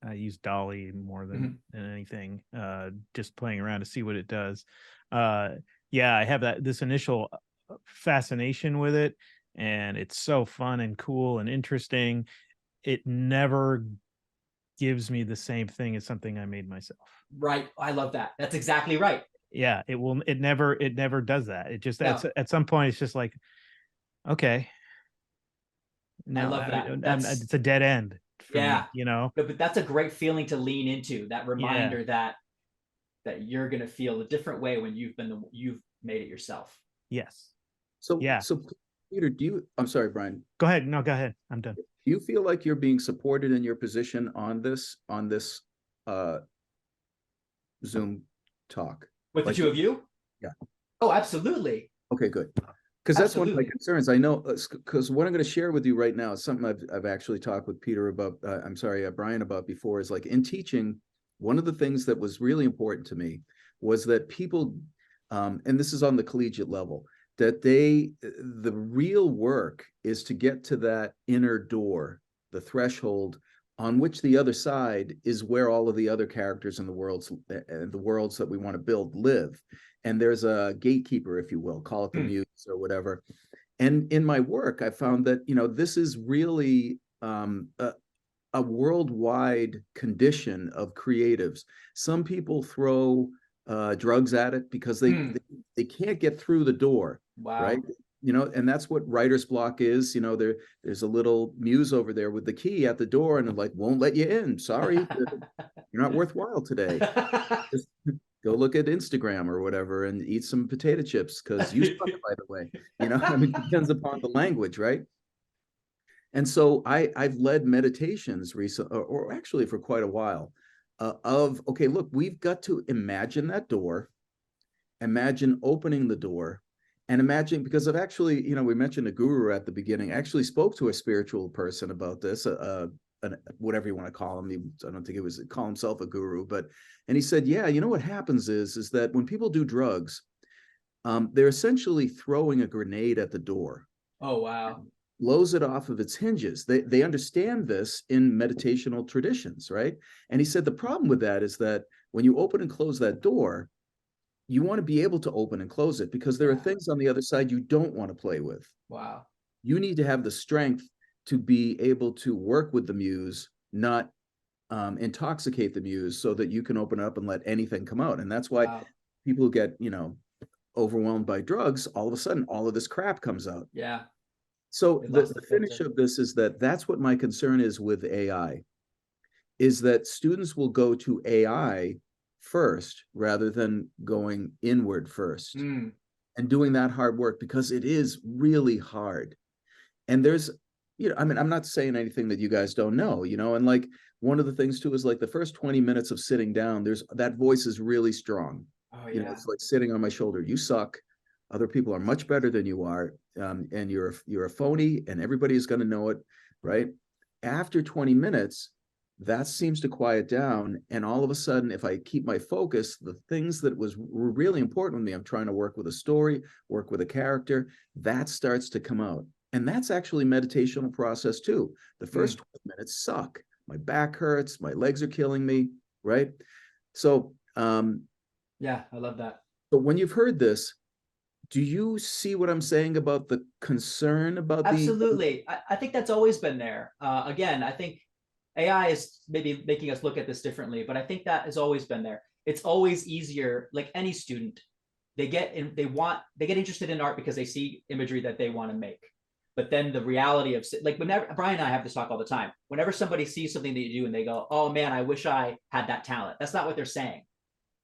[SPEAKER 1] I use Dolly more than anything, just playing around to see what it does. Yeah, I have this initial fascination with it, and it's so fun and cool and interesting. It never gives me the same thing as something I made myself.
[SPEAKER 2] Right. I love that. That's exactly right.
[SPEAKER 1] Yeah, it never does that. It just, at some point, it's just like, okay,
[SPEAKER 2] I love that.
[SPEAKER 1] It's a dead end for me,
[SPEAKER 2] But that's a great feeling to lean into, that reminder that you're going to feel a different way when you've made it yourself.
[SPEAKER 1] Yes.
[SPEAKER 3] So Peter, I'm sorry, Bryan.
[SPEAKER 1] Go ahead. No, go ahead. I'm done.
[SPEAKER 3] Do you feel like you're being supported in your position on this Zoom talk?
[SPEAKER 2] With the two of you?
[SPEAKER 3] Yeah.
[SPEAKER 2] Oh, absolutely.
[SPEAKER 3] Okay, good. Because that's one of my concerns. I know, because what I'm going to share with you right now is something I've actually talked with Peter about, Bryan about before, is like in teaching, one of the things that was really important to me was that people, and this is on the collegiate level, that the real work is to get to that inner door, the threshold on which the other side is where all of the other characters in the worlds that we want to build live. And there's a gatekeeper, if you will, call it the muse or whatever. And in my work, I found that, this is really a worldwide condition of creatives. Some people throw drugs at it because they can't get through the door.
[SPEAKER 2] Wow.
[SPEAKER 3] Right. And that's what writer's block is. There's a little muse over there with the key at the door, and it like won't let you in. Sorry, you're not worthwhile today. Just go look at Instagram or whatever and eat some potato chips, because you suck, by the way. It depends upon the language, right? And so I've led meditations recently, or actually for quite a while, of, okay, look, we've got to imagine that door, imagine opening the door, and imagine, because I've actually, we mentioned a guru at the beginning, I actually spoke to a spiritual person about this, whatever you want to call him. I don't think it was call himself a guru, and he said, yeah, what happens is that when people do drugs, they're essentially throwing a grenade at the door.
[SPEAKER 2] Oh, wow.
[SPEAKER 3] Blows it off of its hinges. They understand this in meditational traditions, right? And he said the problem with that is that when you open and close that door, you want to be able to open and close it, because there are things on the other side you don't want to play with.
[SPEAKER 2] Wow.
[SPEAKER 3] You need to have the strength to be able to work with the muse, not intoxicate the muse, so that you can open up and let anything come out. And that's why people get, overwhelmed by drugs. All of a sudden, all of this crap comes out.
[SPEAKER 2] Yeah.
[SPEAKER 3] So the finish of this is that's what my concern is with AI, is that students will go to AI first rather than going inward first and doing that hard work, because it is really hard. And there's I mean, I'm not saying anything that you guys don't know, and like one of the things too is like the first 20 minutes of sitting down, there's that voice is really strong.
[SPEAKER 2] Oh yeah.
[SPEAKER 3] It's like sitting on my shoulder. You suck. Other people are much better than you are. And you're a phony and everybody is going to know it, right? After 20 minutes, that seems to quiet down. And all of a sudden, if I keep my focus, the things that were really important to me, I'm trying to work with a story, work with a character, that starts to come out. And that's actually meditational process too. The first 20 minutes suck. My back hurts, my legs are killing me, right? So
[SPEAKER 2] yeah, I love that.
[SPEAKER 3] but when you've heard this, do you see what I'm saying about the concern about
[SPEAKER 2] Absolutely. I think that's always been there. Again, I think AI is maybe making us look at this differently, but I think that has always been there. It's always easier, like any student, they get interested in art because they see imagery that they want to make. But then the reality of, like, whenever Bryan and I have this talk all the time, whenever somebody sees something that you do and they go, oh man, I wish I had that talent. That's not what they're saying.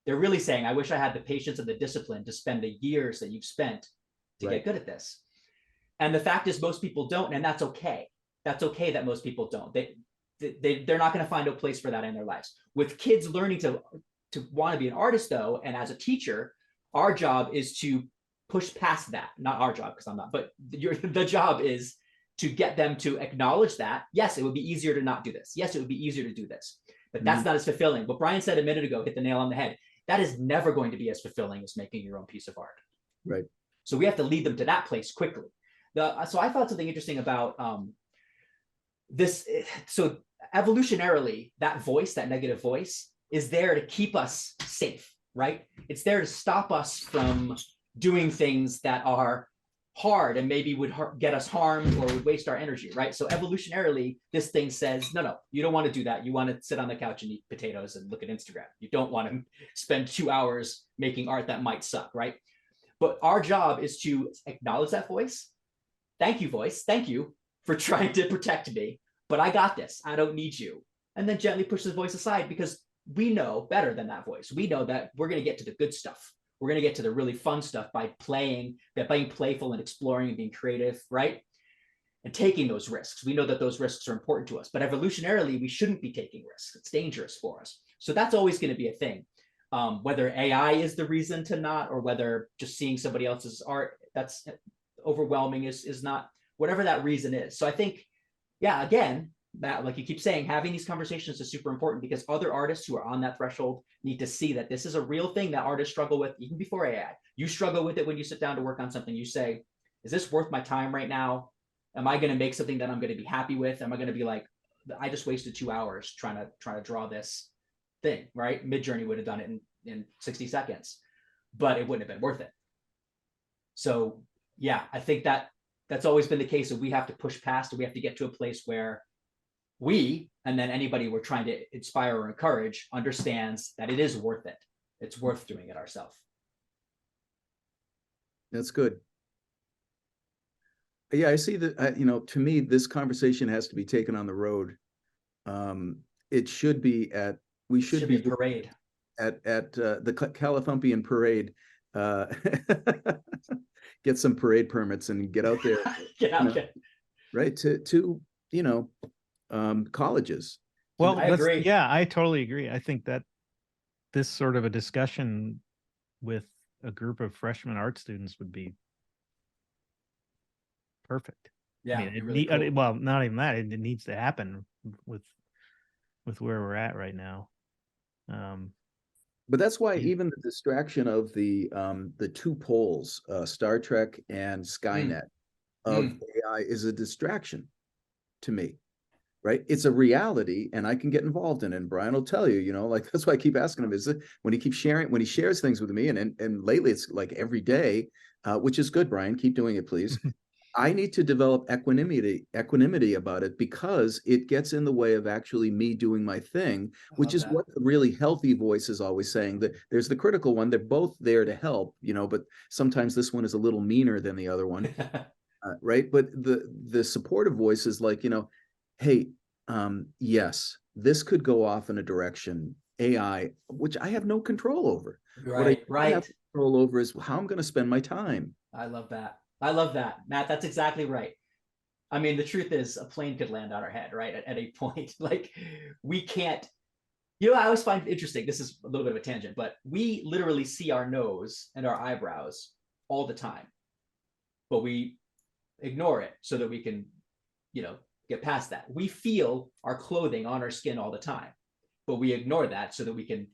[SPEAKER 2] They're really saying, I wish I had the patience and the discipline to spend the years that you've spent to get good at this. And the fact is most people don't, and that's okay. That's okay that most people don't. They're not going to find a place for that in their lives. With kids learning to want to be an artist though, and as a teacher, our job is to push past that. Not our job, because I'm not, but the job is to get them to acknowledge that, yes, it would be easier to not do this. Yes, it would be easier to do this, but that's not as fulfilling. What Bryan said a minute ago hit the nail on the head. That is never going to be as fulfilling as making your own piece of art.
[SPEAKER 3] Right.
[SPEAKER 2] So we have to lead them to that place quickly. So I thought something interesting about this. So evolutionarily, that voice, that negative voice, is there to keep us safe, right? It's there to stop us from doing things that are hard and maybe would get us harmed or would waste our energy, right? So evolutionarily, this thing says, no, you don't want to do that. You want to sit on the couch and eat potatoes and look at Instagram. You don't want to spend 2 hours making art that might suck, right? But our job is to acknowledge that voice. Thank you, voice. Thank you for trying to protect me, but I got this. I don't need you. And then gently push the voice aside, because we know better than that voice. We know that we're going to get to the good stuff. We're going to get to the really fun stuff by being playful and exploring and being creative, right? And taking those risks. We know that those risks are important to us, but evolutionarily, we shouldn't be taking risks. It's dangerous for us. So that's always going to be a thing. Whether AI is the reason to not, or whether just seeing somebody else's art that's overwhelming is not, whatever that reason is. So I think, yeah, again, Matt, like you keep saying, having these conversations is super important, because other artists who are on that threshold need to see that this is a real thing that artists struggle with even before AI. You struggle with it when you sit down to work on something. You say, is this worth my time right now? Am I going to make something that I'm going to be happy with? Am I going to be like, I just wasted 2 hours trying to draw this thing, right? Midjourney would have done it in 60 seconds, but it wouldn't have been worth it. So yeah, I think that's always been the case. And we have to push past it. We have to get to a place where we, and then anybody we're trying to inspire or encourage, understands that it is worth it. It's worth doing it ourselves.
[SPEAKER 3] That's good. Yeah, I see that, to me, this conversation has to be taken on the road. It should be we should be
[SPEAKER 2] a parade
[SPEAKER 3] at the Callithumpian parade. Get some parade permits and get out there.
[SPEAKER 2] Get out there.
[SPEAKER 3] Right, to colleges.
[SPEAKER 1] Well,
[SPEAKER 2] I agree.
[SPEAKER 1] Yeah, I totally agree. I think that this sort of a discussion with a group of freshman art students would be perfect.
[SPEAKER 2] Yeah,
[SPEAKER 1] I mean,
[SPEAKER 2] really cool.
[SPEAKER 1] well, not even that. It needs to happen with where we're at right now.
[SPEAKER 3] But that's why even the distraction of the two poles, Star Trek and Skynet, of AI is a distraction to me, right? It's a reality, and I can get involved in it. And Bryan will tell you, like, that's why I keep asking him, is it when he shares things with me, and lately it's like every day, which is good, Bryan, keep doing it, please. I need to develop equanimity about it, because it gets in the way of actually me doing my thing, which is what the really healthy voice is always saying. That there's the critical one. They're both there to help, but sometimes this one is a little meaner than the other one. Right. But the supportive voice is like, hey, yes, this could go off in a direction, AI, which I have no control over.
[SPEAKER 2] Right.
[SPEAKER 3] What I have control over is how I'm going to spend my time.
[SPEAKER 2] I love that. I love that, Matt. That's exactly right. I mean, the truth is a plane could land on our head, right? At a point, like we can't, I always find interesting, this is a little bit of a tangent, but we literally see our nose and our eyebrows all the time, but we ignore it so that we can, get past that. We feel our clothing on our skin all the time, but we ignore that so that we can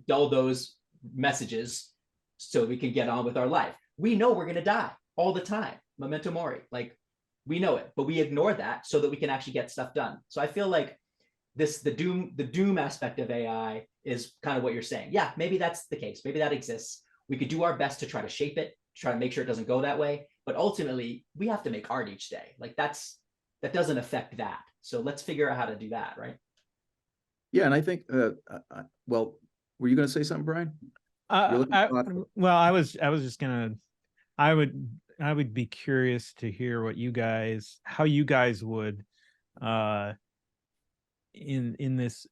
[SPEAKER 2] dull those messages so we can get on with our life. We know we're going to die all the time. Memento mori. Like we know it, but we ignore that so that we can actually get stuff done. So I feel like the doom aspect of AI is kind of what you're saying. Yeah, maybe that's the case. Maybe that exists. We could do our best to try to shape it, try to make sure it doesn't go that way. But ultimately, we have to make art each day. Like that doesn't affect that. So let's figure out how to do that, right?
[SPEAKER 3] Yeah, and I think, well, were you going to say something, Brian?
[SPEAKER 1] Well, I was just gonna. I would be curious to hear how you guys would, in this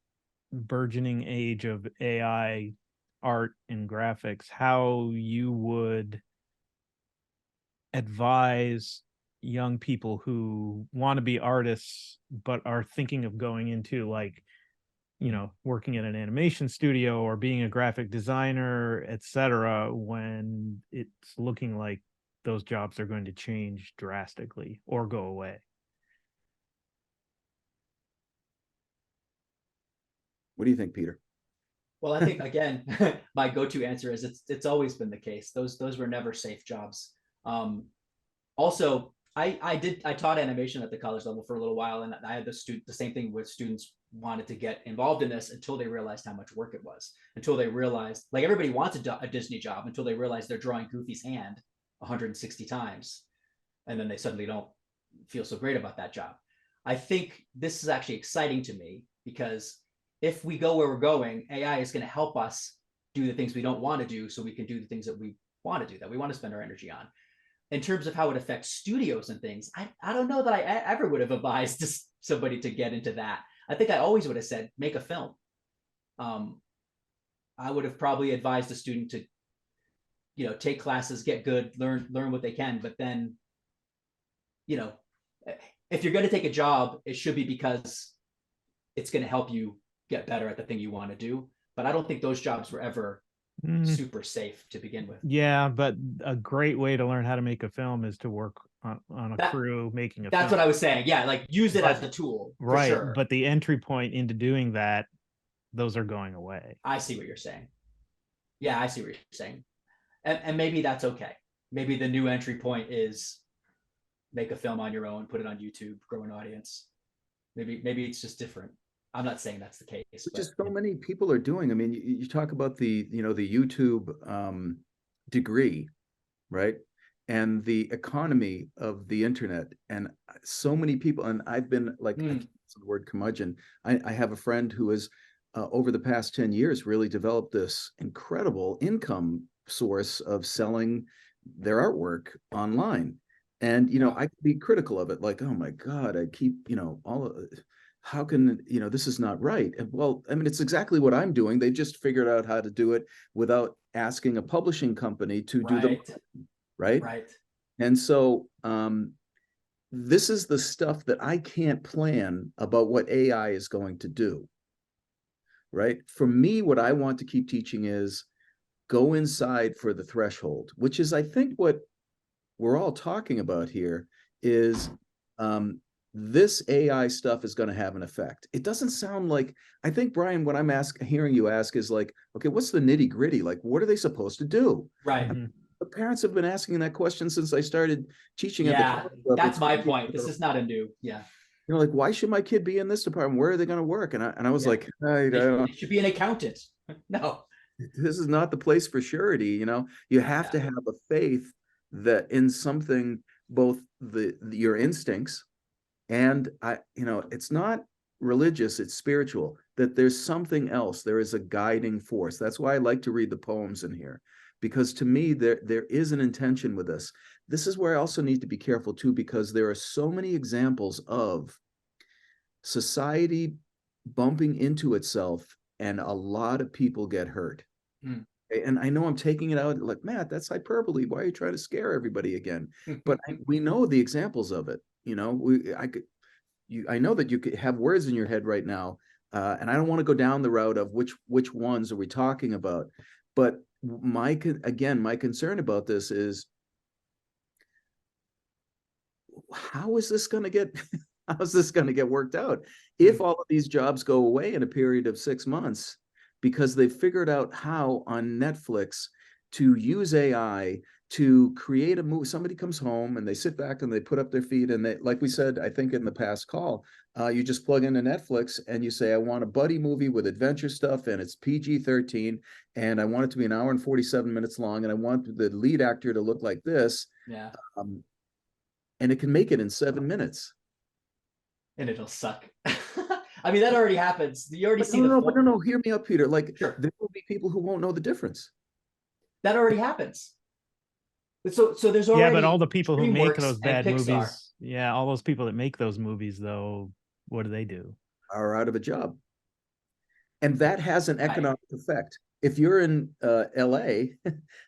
[SPEAKER 1] burgeoning age of AI art and graphics, how you would advise young people who want to be artists but are thinking of going into like, working in an animation studio or being a graphic designer, etc., when it's looking like those jobs are going to change drastically or go away.
[SPEAKER 3] What do you think, Peter?
[SPEAKER 2] Well, I think again, my go-to answer is it's always been the case. Those were never safe jobs. Also, I taught animation at the college level for a little while, and I had the same thing where students wanted to get involved in this until they realized how much work it was. Until they realized, like everybody wants a Disney job until they realize they're drawing Goofy's hand 160 times, and then they suddenly don't feel so great about that job. I think this is actually exciting to me because if we go where we're going, AI is going to help us do the things we don't want to do so we can do the things that we want to do, that we want to spend our energy on. In terms of how it affects studios and things, I don't know that I ever would have advised somebody to get into that. I think I always would have said, make a film. I would have probably advised a student to, take classes, get good, learn what they can. But then, if you're going to take a job, it should be because it's going to help you get better at the thing you want to do. But I don't think those jobs were ever super safe to begin with.
[SPEAKER 1] Yeah, but a great way to learn how to make a film is to work on a crew making a film.
[SPEAKER 2] That's what I was saying. Yeah, like use it as the tool.
[SPEAKER 1] Right.
[SPEAKER 2] Sure.
[SPEAKER 1] But the entry point into doing that, those are going away.
[SPEAKER 2] I see what you're saying. Yeah, I see what you're saying. And maybe that's okay. Maybe the new entry point is make a film on your own, put it on YouTube, grow an audience. Maybe it's just different. I'm not saying that's the case.
[SPEAKER 3] Just so many people are doing. I mean, you talk about the YouTube degree, right? And the economy of the internet, and so many people. And I've been like, I can't use the word curmudgeon. I have a friend who has, over the past 10 years, really developed this incredible income source of selling their artwork online. And I could be critical of it, like, oh my God, I keep all of it. How can, this is not right. And well, I mean, it's exactly what I'm doing. They just figured out how to do it without asking a publishing company to do the right. And so this is the stuff that I can't plan about what AI is going to do. Right. For me, what I want to keep teaching is go inside for the threshold, which is, I think, what we're all talking about here is this AI stuff is going to have an effect. It doesn't sound like, I think, Brian, what I'm hearing you ask is like, okay, what's the nitty gritty? Like, what are they supposed to do?
[SPEAKER 2] Right.
[SPEAKER 3] The parents have been asking that question since I started teaching.
[SPEAKER 2] Yeah, that's my point. This is not a new,
[SPEAKER 3] like, why should my kid be in this department? Where are they going to work? And I was like,
[SPEAKER 2] they should be an accountant. No.
[SPEAKER 3] This is not the place for surety. You have to have a faith that in something, both your instincts and it's not religious, it's spiritual, that there's something else. There is a guiding force. That's why I like to read the poems in here, because to me, there is an intention with this. This is where I also need to be careful too, because there are so many examples of society bumping into itself and a lot of people get hurt. And I know I'm taking it out like, Matt, that's hyperbole. Why are you trying to scare everybody again? But we know the examples of it. I know that you could have words in your head right now, and I don't want to go down the route of which ones are we talking about. But my concern about this is, how is this going to get worked out if all of these jobs go away in a period of 6 months because they've figured out how on Netflix to use AI to create a movie? Somebody comes home and they sit back and they put up their feet, and they, like we said, I think in the past call, you just plug into Netflix and you say, I want a buddy movie with adventure stuff and it's PG-13 and I want it to be an hour and 47 minutes long and I want the lead actor to look like this.
[SPEAKER 2] Yeah.
[SPEAKER 3] And it can make it in 7 minutes.
[SPEAKER 2] And it'll suck. I mean, that already happens. You already see
[SPEAKER 3] no, hear me out, Peter. Like,
[SPEAKER 2] sure,
[SPEAKER 3] there will be people who won't know the difference.
[SPEAKER 2] That already happens. So there's already,
[SPEAKER 1] yeah, but all the people who make those bad
[SPEAKER 2] Pixar.
[SPEAKER 1] movies, yeah, all those people that make those movies, though, what do?
[SPEAKER 3] Are out of a job. And that has an economic effect. If you're in LA,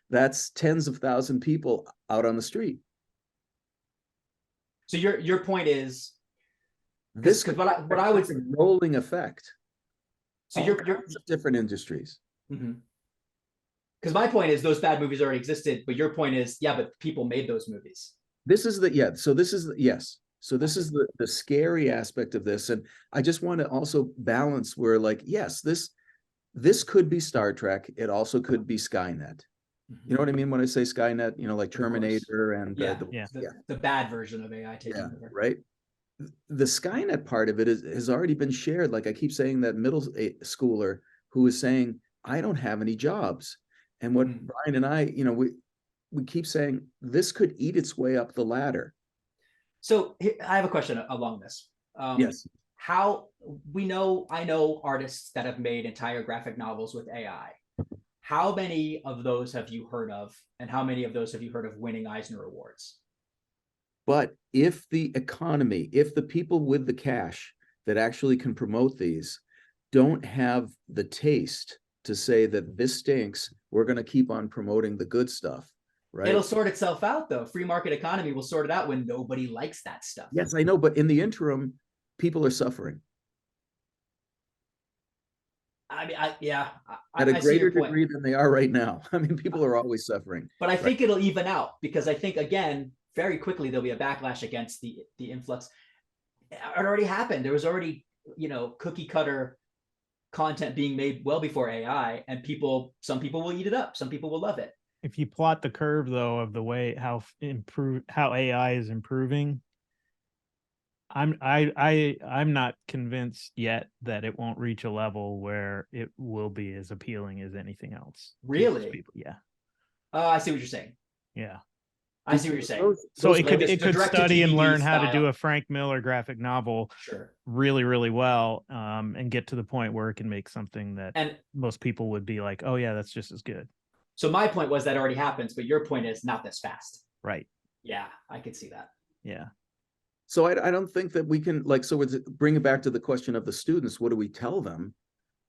[SPEAKER 3] that's tens of thousands of people out on the street.
[SPEAKER 2] So your point is
[SPEAKER 3] this could what I would say rolling effect.
[SPEAKER 2] So you're
[SPEAKER 3] different industries.
[SPEAKER 2] Mm-hmm. Because my point is those bad movies already existed, but your point is, yeah, but people made those movies.
[SPEAKER 3] This is the So this is the scary aspect of this, and I just want to also balance where, like, yes, this could be Star Trek. It also could be Skynet. You know what I mean when I say Skynet? Like Terminator and
[SPEAKER 2] the bad version of AI taking over.
[SPEAKER 3] Right. The Skynet part of it has already been shared. Like I keep saying, that middle schooler who is saying, I don't have any jobs. And what Bryan and I, we keep saying, this could eat its way up the ladder.
[SPEAKER 2] So I have a question along this.
[SPEAKER 3] Yes.
[SPEAKER 2] I know artists that have made entire graphic novels with AI. How many of those have you heard of? And how many of those have you heard of winning Eisner Awards?
[SPEAKER 3] But if the economy, if the people with the cash that actually can promote these don't have the taste to say that this stinks, we're going to keep on promoting the good stuff, right?
[SPEAKER 2] It'll sort itself out, though. Free market economy will sort it out when nobody likes that stuff.
[SPEAKER 3] Yes, I know. But in the interim, people are suffering.
[SPEAKER 2] I mean,
[SPEAKER 3] at a greater degree than they are right now. I mean, people are always suffering.
[SPEAKER 2] But I think it'll even out, because I think, again, very quickly there'll be a backlash against the influx. It already happened. There was already, cookie cutter content being made well before AI, and some people will eat it up. Some people will love it.
[SPEAKER 1] If you plot the curve, though, of the way how AI is improving, I'm not convinced yet that it won't reach a level where it will be as appealing as anything else.
[SPEAKER 2] Really?
[SPEAKER 1] People. Yeah.
[SPEAKER 2] I see what you're saying.
[SPEAKER 1] Yeah.
[SPEAKER 2] I see what you're saying.
[SPEAKER 1] So it could study and learn how to do a Frank Miller graphic novel really, really well, and get to the point where it can make something that most people would be like, oh yeah, that's just as good.
[SPEAKER 2] So my point was that already happens, but your point is not this fast.
[SPEAKER 1] Right.
[SPEAKER 2] Yeah, I could see that.
[SPEAKER 1] Yeah.
[SPEAKER 3] So I don't think that we can, like, so bring it back to the question of the students. What do we tell them?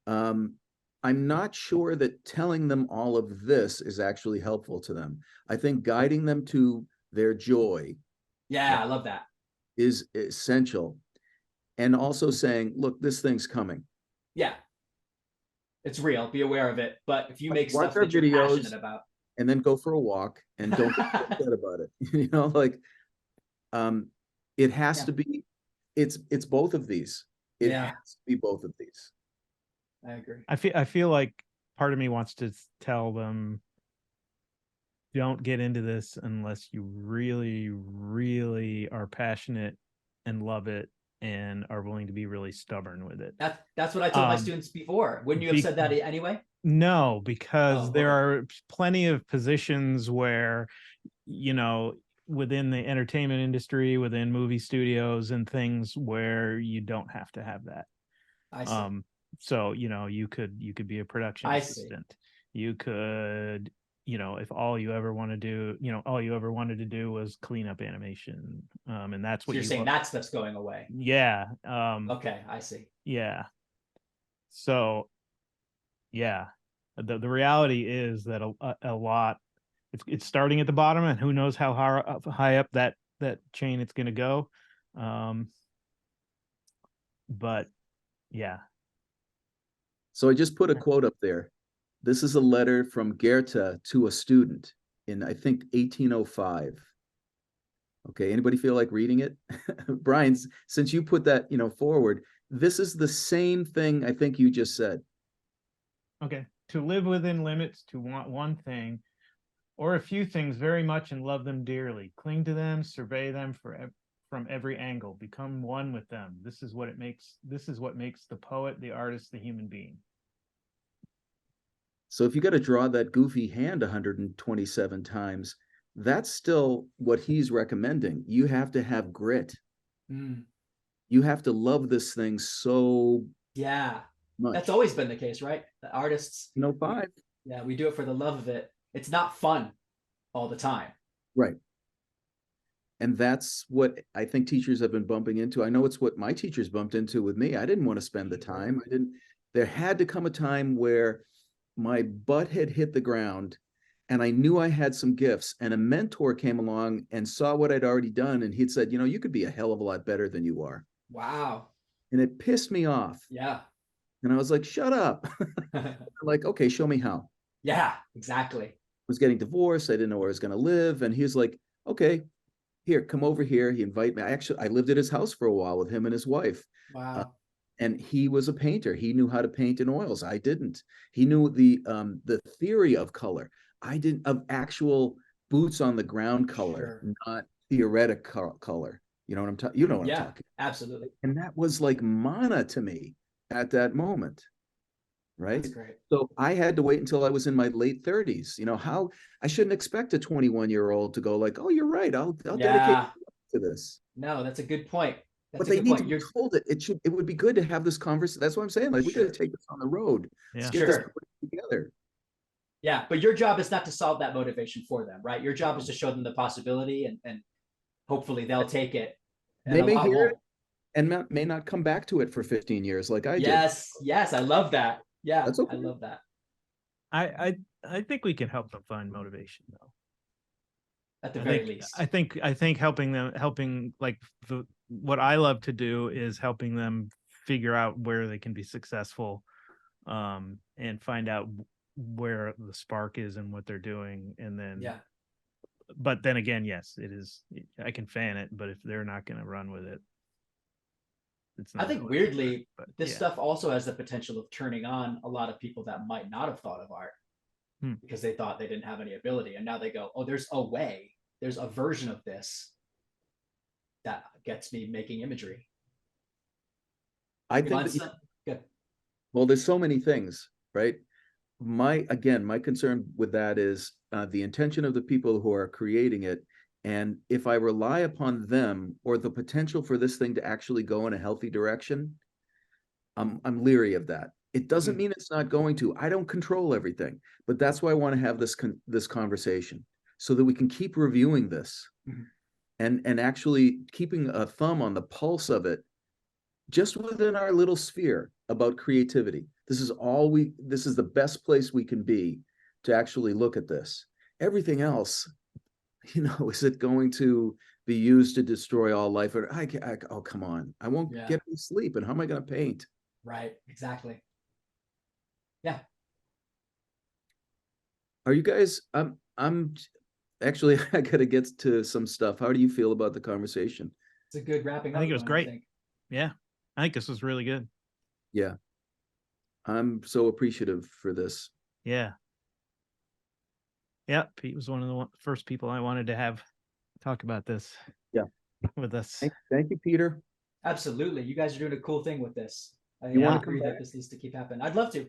[SPEAKER 3] I'm not sure that telling them all of this is actually helpful to them. I think guiding them to their joy.
[SPEAKER 2] Yeah, I love that.
[SPEAKER 3] Is essential. And also saying, look, this thing's coming.
[SPEAKER 2] Yeah. It's real. Be aware of it. But if you make stuff that you're passionate about.
[SPEAKER 3] And then go for a walk and don't get upset about it. It has to be, it's both of these. It has to be both of these.
[SPEAKER 2] I agree.
[SPEAKER 1] I feel like part of me wants to tell them, don't get into this unless you really, really are passionate and love it and are willing to be really stubborn with it.
[SPEAKER 2] That's what I told my students before. Wouldn't you have said that anyway?
[SPEAKER 1] No, because there are plenty of positions where, within the entertainment industry, within movie studios and things where you don't have to have that.
[SPEAKER 2] I see.
[SPEAKER 1] So, you could be a production assistant. You could, if all you ever want to do, all you ever wanted to do was clean up animation. And that's what
[SPEAKER 2] you're saying that's going away.
[SPEAKER 1] Yeah.
[SPEAKER 2] Okay, I see.
[SPEAKER 1] Yeah. So, yeah, the reality is that a lot, it's starting at the bottom, and who knows how high up that chain it's going to go. But yeah.
[SPEAKER 3] So I just put a quote up there. This is a letter from Goethe to a student in, I think, 1805. Okay, anybody feel like reading it? Bryan, since you put that, forward, this is the same thing I think you just said.
[SPEAKER 1] Okay. To live within limits, to want one thing or a few things very much and love them dearly. Cling to them, survey them from every angle, become one with them. This is what makes the poet, the artist, the human being.
[SPEAKER 3] So if you got to draw that goofy hand 127 times, that's still what he's recommending. You have to have grit. You have to love this thing so much.
[SPEAKER 2] That's always been the case, right? The artists,
[SPEAKER 3] 5.
[SPEAKER 2] We do it for the love of it. It's not fun all the time.
[SPEAKER 3] Right. And that's what I think teachers have been bumping into. I know it's what my teachers bumped into with me. I didn't want to spend the time. There had to come a time where my butt had hit the ground and I knew I had some gifts, and a mentor came along and saw what I'd already done. And he'd said, you could be a hell of a lot better than you are.
[SPEAKER 2] Wow.
[SPEAKER 3] And it pissed me off.
[SPEAKER 2] Yeah.
[SPEAKER 3] And I was like, shut up. Like, okay, show me how.
[SPEAKER 2] Yeah, exactly.
[SPEAKER 3] I was getting divorced. I didn't know where I was going to live. And he was like, okay, here, come over here. He invited me. I lived at his house for a while with him and his wife.
[SPEAKER 2] Wow.
[SPEAKER 3] And he was a painter. He knew how to paint in oils. I didn't. He knew the theory of color. I didn't, of actual boots on the ground color, not theoretic color. You know what I'm talking? You know what I'm talking.
[SPEAKER 2] Absolutely.
[SPEAKER 3] And that was like mana to me at that moment. Right.
[SPEAKER 2] That's great.
[SPEAKER 3] So I had to wait until I was in my late 30s. How I shouldn't expect a 21-year-old to go like, oh, you're right. I'll dedicate to this.
[SPEAKER 2] No, that's a good point.
[SPEAKER 3] But they need to be told it. It would be good to have this conversation. That's what I'm saying. Like, we got to take this on the road.
[SPEAKER 1] Yeah.
[SPEAKER 3] Let's get this together.
[SPEAKER 2] Yeah, but your job is not to solve that motivation for them, right? Your job is to show them the possibility, and hopefully they'll take it.
[SPEAKER 3] They may hear it and may not come back to it for 15 years like I did.
[SPEAKER 2] Yes, I love that. Yeah,
[SPEAKER 3] that's okay.
[SPEAKER 2] I love that.
[SPEAKER 1] I think we can help them find motivation, though.
[SPEAKER 2] At the very least,
[SPEAKER 1] I think helping like what I love to do is helping them figure out where they can be successful, and find out where the spark is and what they're doing, and then but then again, yes, it is. I can fan it, but if they're not going to run with it, it's not.
[SPEAKER 2] I think weirdly, this stuff also has the potential of turning on a lot of people that might not have thought of art because they thought they didn't have any ability, and now they go, "Oh, there's a way. There's a version of this that gets me making imagery."
[SPEAKER 3] I think well, there's so many things, right? My concern with that is the intention of the people who are creating it. And if I rely upon them or the potential for this thing to actually go in a healthy direction, I'm leery of that. It doesn't mean it's not going to. I don't control everything, but that's why I want to have this conversation so that we can keep reviewing this and actually keeping a thumb on the pulse of it just within our little sphere about creativity. This is the best place we can be to actually look at this. Everything else, is it going to be used to destroy all life? Or oh, come on. I won't get any sleep. And how am I going to paint?
[SPEAKER 2] Right. Exactly. Yeah.
[SPEAKER 3] Are you guys, I'm actually, I got to get to some stuff. How do you feel about the conversation?
[SPEAKER 2] It's a good wrapping up.
[SPEAKER 1] I think it was great. Yeah. I think this was really good.
[SPEAKER 3] Yeah. I'm so appreciative for this.
[SPEAKER 1] Yeah. Yeah. Pete was one of the first people I wanted to have talk about this.
[SPEAKER 3] Yeah.
[SPEAKER 1] With us.
[SPEAKER 3] Thank you, Peter.
[SPEAKER 2] Absolutely. You guys are doing a cool thing with this. I agree that this needs to keep happening. I'd love to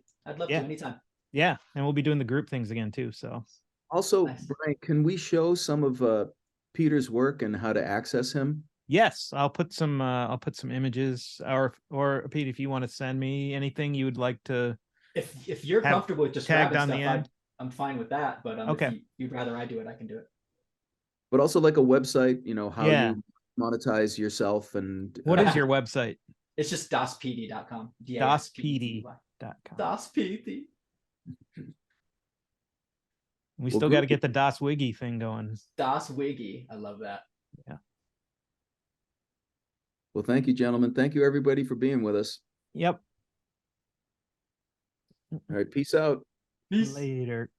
[SPEAKER 2] anytime.
[SPEAKER 1] Yeah. And we'll be doing the group things again too. So
[SPEAKER 3] also, nice. Bryan, can we show some of Peter's work and how to access him?
[SPEAKER 1] Yes, I'll put some images, or Pete, if you want to send me anything you would like to,
[SPEAKER 2] if you're comfortable with just
[SPEAKER 1] tagged on
[SPEAKER 2] stuff,
[SPEAKER 1] the end,
[SPEAKER 2] I'm fine with that. But
[SPEAKER 1] okay,
[SPEAKER 2] if you'd rather I do it, I can do it.
[SPEAKER 3] But also like a website, how you monetize yourself. And
[SPEAKER 1] what is your website?
[SPEAKER 2] It's just daspd.com.
[SPEAKER 1] daspd.com.
[SPEAKER 2] daspd.
[SPEAKER 1] We still got to get the Das Wiggy thing going.
[SPEAKER 2] Das Wiggy, I love that.
[SPEAKER 1] Yeah.
[SPEAKER 3] Well, thank you, gentlemen. Thank you, everybody, for being with us.
[SPEAKER 1] Yep.
[SPEAKER 3] All right, peace out.
[SPEAKER 2] Peace.
[SPEAKER 1] Later.